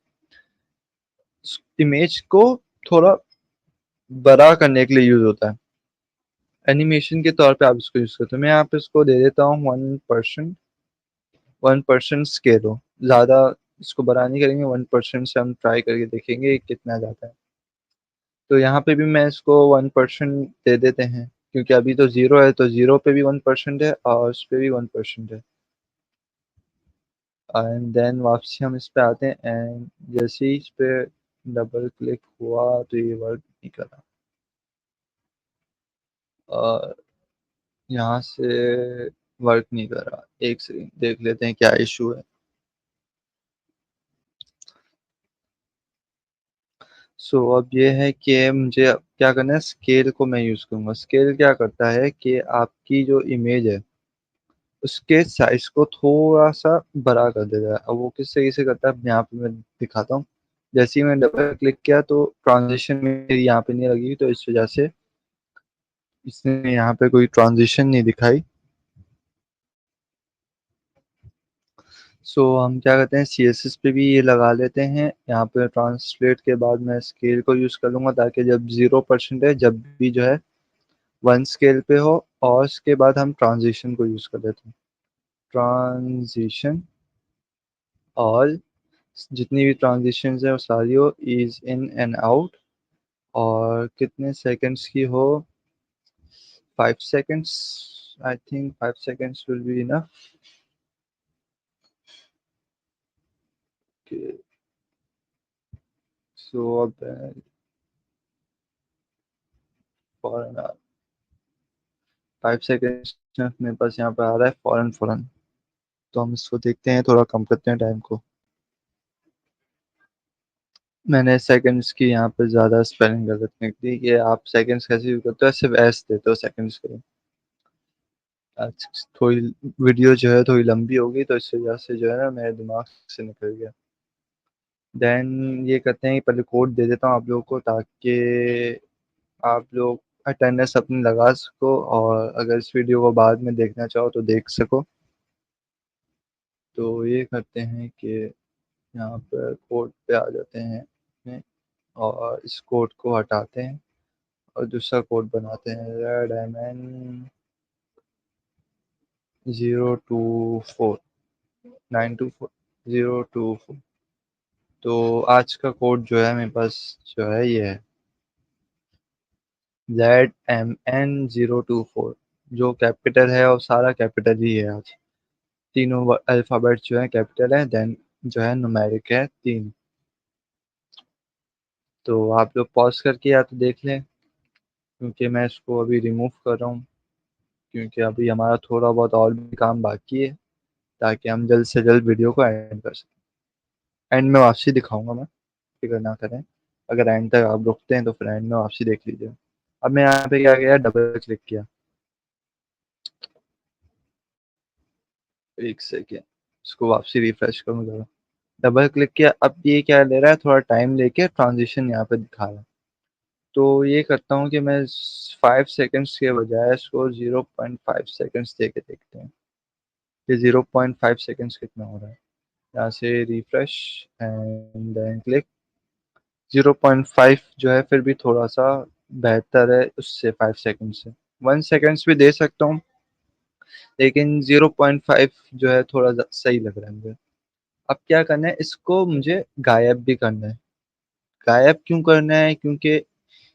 इमेज को थोड़ा बड़ा करने के लिए यूज़ होता है। एनिमेशन के तौर पे आप इसको यूज़ करते हो। मैं यहाँ पे इसको दे देता हूँ 1%, 1% स्केल हो। ज़्यादा इसको बड़ा नहीं करेंगे, 1% से हम ट्राई करके देखेंगे कितना जाता है। तो यहाँ पे भी मैं इसको 1% दे देते हैं, क्योंकि अभी तो 0 है, तो 0 पे भी 1% है और उस पे भी 1% है। एंड देन वापसी हम इस पे आते हैं, एंड जैसे ही इस पे डबल क्लिक हुआ तो ये वर्क नहीं करा। और यहाँ से वर्क नहीं कर रहा। एक सेकंड देख लेते हैं क्या इशू है। सो अब ये है कि मुझे अब क्या करना है, स्केल को मैं यूज़ करूँगा। स्केल क्या करता है कि आपकी जो इमेज है, उसके साइज़ को थोड़ा-सा बड़ा कर देता है। अब वो किस तरीके से करता है, यहाँ पे मैं दिखाता हूँ। जैसे ही मैंने डबल क्लिक किया तो ट्रांज़िशन मेरी यहाँ पे नहीं लगी, तो इस वज़ह से इसने यहाँ पे कोई ट्रांज़िशन नहीं दिखाई। सो हम क्या करते हैं, सीएसएस पे भी ये लगा लेते हैं। यहाँ पे ट्रांसलेट के बाद मैं स्केल को यूज़ कर लूँगा, ताकि जब 0% है, जब भी जो है 1 स्केल पे हो, और उसके बाद हम ट्रांज़िशन को यूज़ कर लेते हैं। ट्रांज़िशन ऑल, जितनी भी ट्रांज़िशंस हैं वो सारी हो, ईज़ इन एंड आउट, और कितने सेकंड्स की हो, 5 seconds. I think 5 seconds will be enough. Okay, so अब फॉर एन 5 सेकंड्स मेरे पास यहाँ पे आ रहा है फ़ौरन-फ़ौरन। तो हम इसको देखते हैं, थोड़ा कम करते हैं टाइम को। मैंने सेकंड्स की यहाँ पे ज़्यादा स्पेलिंग गलत लिख दी कि आप सेकंड्स कैसे यूज़ करते हो, सिर्फ़ एस देते हो सेकंड्स के लिए। आज थोड़ी वीडियो जो है थोड़ी लंबी हो गई, तो इस वजह से जो है ना मेरे दिमाग से निकल गया। देन ये करते हैं कि पहले कोड दे देता हूँ आप लोगों को, ताकि आप लोग अटेंडेंस अपनी लगा सको, और अगर इस वीडियो को बाद में देखना चाहो तो देख सको। तो ये करते हैं कि यहाँ पर कोड पे आ जाते हैं अपने, और इस कोड को हटाते हैं और दूसरा कोड बनाते हैं, रेड एम एन 024 924 024। तो आज का कोड जो है मेरे पास जो है ये है ZMN024, जो कैपिटल है और सारा कैपिटल ही है आज। तीनों अल्फ़ाबेट जो है कैपिटल है, देन जो है न्यूमेरिक है 3। तो आप लोग पॉज़ करके या तो देख लें, क्योंकि मैं इसको अभी रिमूव कर रहा हूँ, क्योंकि अभी हमारा थोड़ा बहुत और भी काम बाकी है, ताकि हम जल्द से जल्द वीडियो को एंड कर सकें। एंड में वापसी दिखाऊँगा मैं, फ़िक्र ना करें। अगर एंड तक आप रुकते हैं तो फिर एंड में वापसी देख लीजिए। अब मैं यहाँ पे क्या किया, डबल क्लिक किया। 1 सेकंड, इसको वापसी रिफ्रेश करूँ ज़रा। डबल क्लिक किया, अब ये क्या ले रहा है, थोड़ा टाइम लेके ट्रांज़िशन यहाँ पे दिखा रहा है। तो ये करता हूँ कि मैं 5 सेकंड्स के बजाय इसको 0.5 सेकंड्स देके देखते हैं कि 0.5 सेकंड्स कितना हो रहा है। यहाँ से रिफ्रेश एंड देन क्लिक। 0.5 जो है फिर भी थोड़ा-सा बेहतर है उससे, 5 सेकंड से। 1 सेकंड्स भी दे सकता हूँ, लेकिन 0.5 जो है थोड़ा सही लग रहा है मुझे। अब क्या करना है, इसको मुझे गायब भी करना है। गायब क्यों करना है? क्योंकि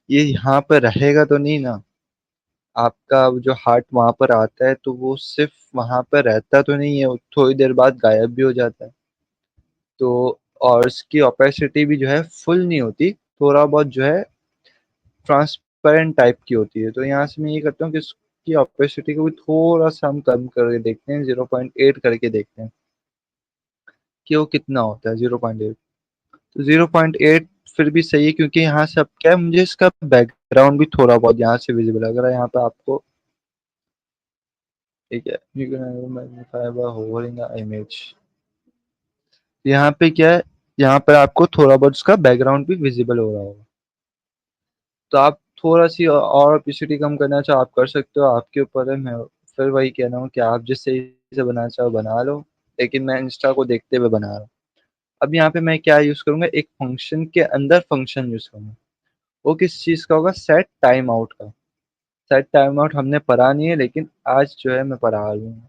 ये यहाँ पे रहेगा तो नहीं ना, आपका जो हार्ट वहाँ पर आता है तो वो सिर्फ़ वहाँ पर रहता तो नहीं है, वो थोड़ी देर बाद गायब भी हो जाता है। तो और इसकी ओपेसिटी भी जो है फुल नहीं होती, थोड़ा बहुत जो है ट्रांसपेरेंट टाइप की होती है। तो यहाँ से मैं ये करता हूँ कि इसकी ओपेसिटी को भी थोड़ा-सा हम कम करके देखते हैं, 0.8 करके देखते हैं कि वो कितना होता है 0.8। तो 0.8 फिर भी सही है क्योंकि यहाँ से अब क्या है मुझे इसका बैकग्राउंड भी थोड़ा बहुत यहाँ से विज़िबल है। अगर यहाँ पे आपको ठीक है, you can magnify by hovering a image. यहाँ पे क्या है, यहाँ पर आपको थोड़ा बहुत उसका बैकग्राउंड भी विज़िबल हो रहा होगा। तो आप थोड़ा-सी और ओपेसिटी कम करना चाहो आप कर सकते हो, आपके ऊपर है। मैं फिर वही कह रहा हूँ कि आप जिस तरीके से बनाना चाहो बना लो, लेकिन मैं इंस्टा को देखते हुए बना रहा हूँ। अब यहाँ पे मैं क्या यूज़ करूँगा, एक फ़ंक्शन के अंदर फ़ंक्शन यूज़ करूँगा। वो किस चीज़ का होगा, सेट टाइम आउट का। सेट टाइम आउट हमने पढ़ा नहीं है लेकिन आज जो है मैं पढ़ा लूँगा।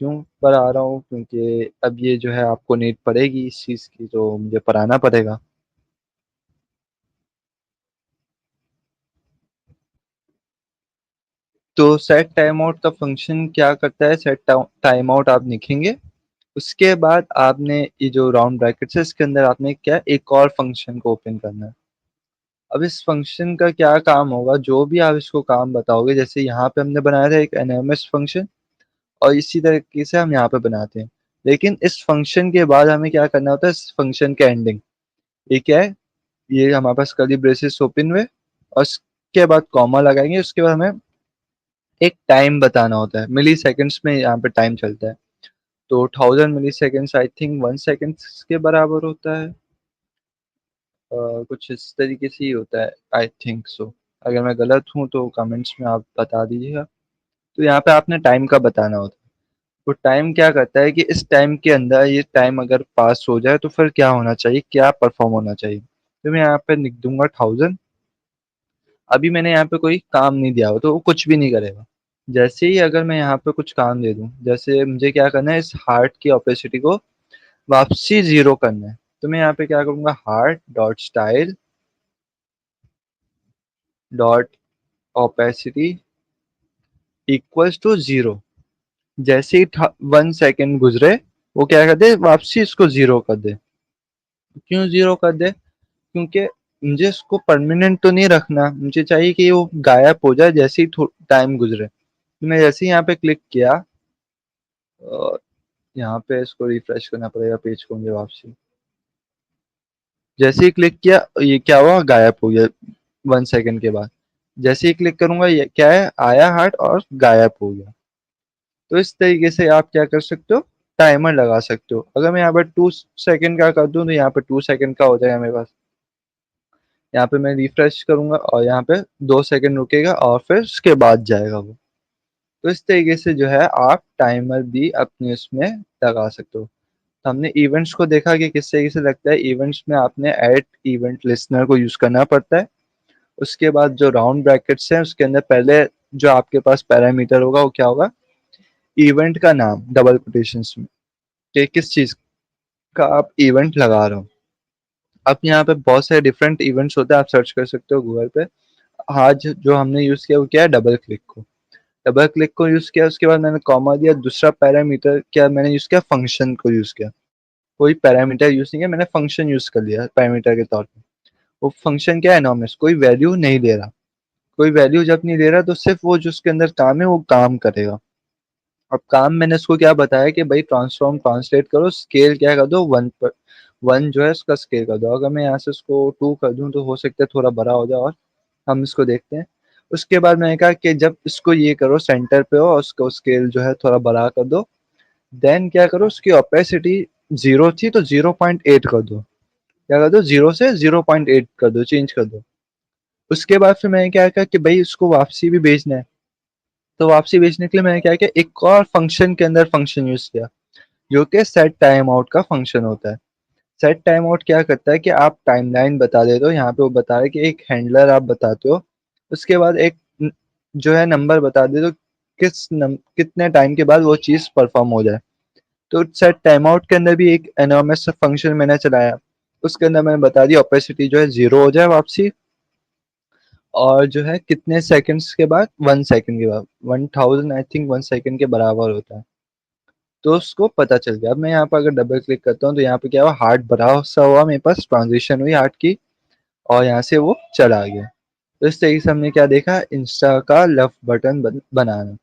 क्यों पढ़ा रहा हूँ? क्योंकि अब ये जो है आपको नीड पड़ेगी इस चीज़ की, तो मुझे पढ़ाना पड़ेगा। तो सेट टाइम आउट का फ़ंक्शन क्या करता है, सेट टाइम आउट आप लिखेंगे, उसके बाद आपने ये जो राउंड ब्रैकेट्स है इसके अंदर आपने क्या एक और फ़ंक्शन को ओपन करना है। अब इस फ़ंक्शन का क्या काम होगा, जो भी आप इसको काम बताओगे, जैसे यहाँ पे हमने बनाया था एक एनएमएस फ़ंक्शन और इसी तरीके से हम यहाँ पे बनाते हैं। लेकिन इस फ़ंक्शन के बाद हमें क्या करना होता है, इस फ़ंक्शन के एंडिंग, ये क्या है, ये हमारे पास कर्ली ब्रेसेस ओपन हुए और उसके बाद कॉमा लगाएँगे, उसके बाद हमें एक टाइम बताना होता है, मिलीसेकंड्स में यहाँ पे टाइम चलता है। तो 1000 मिलीसेकंड्स आई थिंक 1 सेकंड्स के बराबर होता है। कुछ इस तरीके से ही होता है, आई थिंक सो। अगर मैं गलत हूँ तो कमेंट्स में आप बता दीजिएगा। तो यहाँ पे आपने टाइम का बताना होता है। तो टाइम क्या करता है कि इस टाइम के अंदर ये टाइम अगर पास हो जाए तो फिर क्या होना चाहिए, क्या परफ़ॉर्म होना चाहिए। तो मैं यहाँ पे लिख दूँगा 1000। अभी मैंने यहाँ पे कोई काम नहीं दिया हो तो वो कुछ भी नहीं करेगा। जैसे ही अगर मैं यहाँ पे कुछ काम दे दूँ, जैसे मुझे क्या करना है, इस हार्ट की ओपेसिटी को वापसी 0 करना है। तो मैं यहाँ पे क्या करूँगा, heart dot style dot opacity equals to 0। जैसे ही 1 सेकंड गुज़रे, वो क्या कर दे, वापसी इसको 0 कर दे। क्यों 0 कर दे? क्योंकि मुझे इसको परमानेंट तो नहीं रखना, मुझे चाहिए कि वो गायब हो जाए जैसे ही टाइम गुज़रे। मैं जैसे ही यहाँ पे क्लिक किया, अ, यहाँ पे इसको रिफ्रेश करना पड़ेगा पेज को मुझे वापसी। जैसे ही क्लिक किया, ये क्या हुआ, गायब हो गया 1 सेकंड के बाद। जैसे ही क्लिक करूँगा, ये क्या है, आया हार्ट और गायब हो गया। तो इस तरीके से आप क्या कर सकते हो, टाइमर लगा सकते हो। अगर मैं यहाँ पे 2 सेकंड का कर दूँ तो यहाँ पे 2 सेकंड का हो जाएगा मेरे पास। यहाँ पे मैं रिफ्रेश करूँगा और यहाँ पे 2 सेकंड रुकेगा और फिर उसके बाद जाएगा वो। तो इस तरीके से जो है आप टाइमर भी अपने उसमें लगा सकते हो। तो हमने इवेंट्स को देखा कि किस तरीके से लगता है। इवेंट्स में आपने ऐड इवेंट लिस्टनर को यूज़ करना पड़ता है। उसके बाद जो राउंड ब्रैकेट्स हैं उसके अंदर पहले जो आपके पास पैरामीटर होगा वो क्या होगा, इवेंट का नाम डबल कोटेशंस में, कि किस चीज़ का आप इवेंट लगा रहे हो। अब यहाँ पे बहुत सारे डिफरेंट इवेंट्स होते हैं, आप सर्च कर सकते हो गूगल पे। आज जो हमने यूज़ किया वो क्या है, डबल क्लिक को। डबल क्लिक को यूज़ किया, उसके बाद मैंने कॉमा दिया, दूसरा पैरामीटर क्या मैंने यूज़ किया, फंक्शन को यूज़ किया। कोई पैरामीटर यूज़ नहीं किया, मैंने फंक्शन यूज़ कर लिया पैरामीटर के तौर पे। वो फंक्शन क्या है, एनोनिमस, कोई वैल्यू नहीं दे रहा। कोई वैल्यू जब नहीं दे रहा तो सिर्फ़ वो जो उसके अंदर काम है वो काम करेगा। अब काम मैंने उसको क्या बताया कि भाई ट्रांसफॉर्म ट्रांसलेट करो, स्केल क्या कर दो 1 पर, 1 जो है उसका स्केल कर दो। अगर मैं यहाँ से उसको 2 कर दूँ तो हो सकता है थोड़ा बड़ा हो जाए, और हम इसको देखते हैं। उसके बाद मैंने कहा कि जब इसको ये करो सेंटर पे हो और उसको स्केल जो है थोड़ा बड़ा कर दो। देन क्या करो, उसकी ओपेसिटी 0 थी तो 0.8 कर दो। क्या कर दो, 0 से 0.8 कर दो, चेंज कर दो। उसके बाद फिर मैंने क्या कहा कि भाई इसको वापसी भी भेजना है। तो वापसी भेजने के लिए मैंने क्या किया, एक और फंक्शन के अंदर फंक्शन यूज़ किया, जो कि सेट टाइम आउट का फंक्शन होता है। सेट टाइम आउट क्या करता है कि आप टाइमलाइन बता देते हो, यहाँ पे वो बता रहा है कि एक हैंडलर आप बताते हो, उसके बाद एक जो है नंबर बता देते हो, कितने टाइम के बाद वो चीज़ परफॉर्म हो जाए। तो सेट टाइम आउट के अंदर भी एक एनोमस फंक्शन मैंने चलाया, उसके अंदर मैंने बता दिया ओपेसिटी जो है 0 हो जाए वापसी, और जो है कितने सेकंड्स के बाद, 1 सेकंड के बाद 1000 आई थिंक 1 सेकंड के बराबर होता है। तो उसको पता चल गया। अब मैं यहाँ पर अगर डबल क्लिक करता हूँ तो यहाँ पे क्या हुआ, हार्ट भरा सा हुआ, मेरे पास ट्रांजिशन हुई हार्ट की और यहाँ से वो चला गया। तो इस तरीके से हमने क्या देखा, इंस्टा का लेफ्ट बटन बनाना।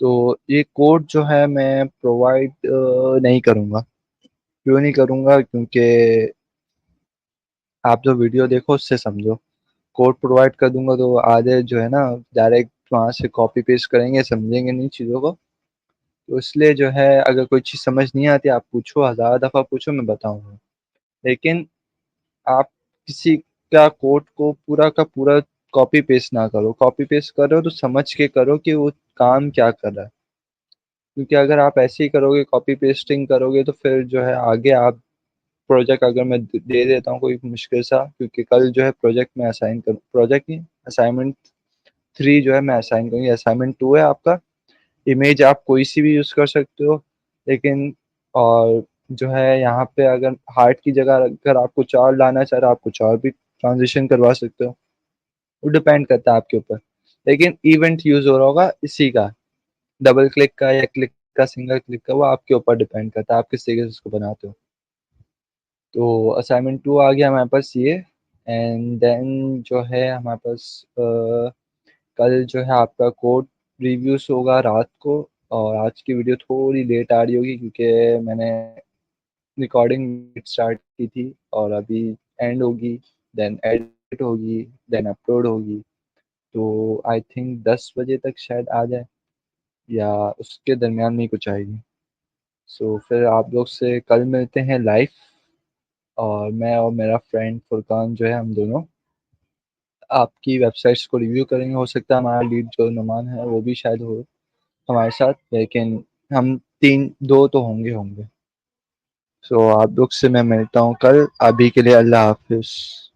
तो ये कोड जो है मैं प्रोवाइड नहीं करूँगा। क्यों नहीं करूँगा, क्योंकि आप जो वीडियो देखो उससे समझो। कोड प्रोवाइड कर दूंगा तो आधे जो है ना डायरेक्ट वहाँ से कॉपी पेस्ट करेंगे, समझेंगे नहीं चीज़ों को। तो इसलिए जो है अगर कोई चीज़ समझ नहीं आती आप पूछो, हज़ार दफ़ा पूछो, मैं बताऊँगा। लेकिन आप किसी का कोड को पूरा का पूरा कॉपी पेस्ट ना करो। कॉपी पेस्ट करो तो समझ के करो कि वो काम क्या कर रहा है। क्योंकि अगर आप ऐसे ही करोगे, कॉपी पेस्टिंग करोगे, तो फिर जो है आगे आप प्रोजेक्ट अगर मैं दे देता हूँ कोई मुश्किल सा, क्योंकि कल जो है प्रोजेक्ट में असाइन कर, प्रोजेक्ट नहीं, असाइनमेंट 3 जो है मैं असाइन करूँगी, असाइनमेंट 2 है आपका। इमेज आप कोई सी भी यूज़ कर सकते हो, लेकिन और जो है यहाँ पे अगर हार्ट की जगह अगर आप कुछ और लाना चाह रहे हो, आप कुछ और भी ट्रांज़िशन करवा सकते हो। वो डिपेंड करता है आपके ऊपर। लेकिन इवेंट यूज़ हो रहा होगा इसी का, डबल क्लिक का या क्लिक का, सिंगल क्लिक का, वो आपके ऊपर डिपेंड करता है, आप किस तरीके से उसको बनाते हो। तो असाइनमेंट 2 आ गया हमारे पास ये। एंड देन जो है हमारे पास कल जो है आपका कोड रिव्यूज़ होगा रात को। और आज की वीडियो थोड़ी लेट आ रही होगी क्योंकि मैंने रिकॉर्डिंग स्टार्ट की थी और अभी एंड होगी, देन एडिट होगी, देन अपलोड होगी। तो आई थिंक 10 बजे तक शायद आ जाए या उसके दरमियान में ही कुछ आएगी। सो फिर आप लोग से कल मिलते हैं लाइव। और मैं और मेरा फ्रेंड फुरकान जो है हम दोनों आपकी वेबसाइट्स को रिव्यू करेंगे। हो सकता है हमारा लीड जो नुमान है वो भी शायद हो हमारे साथ, लेकिन हम 3 2 तो होंगे। सो आप लोग से मैं मिलता हूँ कल। अभी के लिए अल्लाह हाफ़िज़।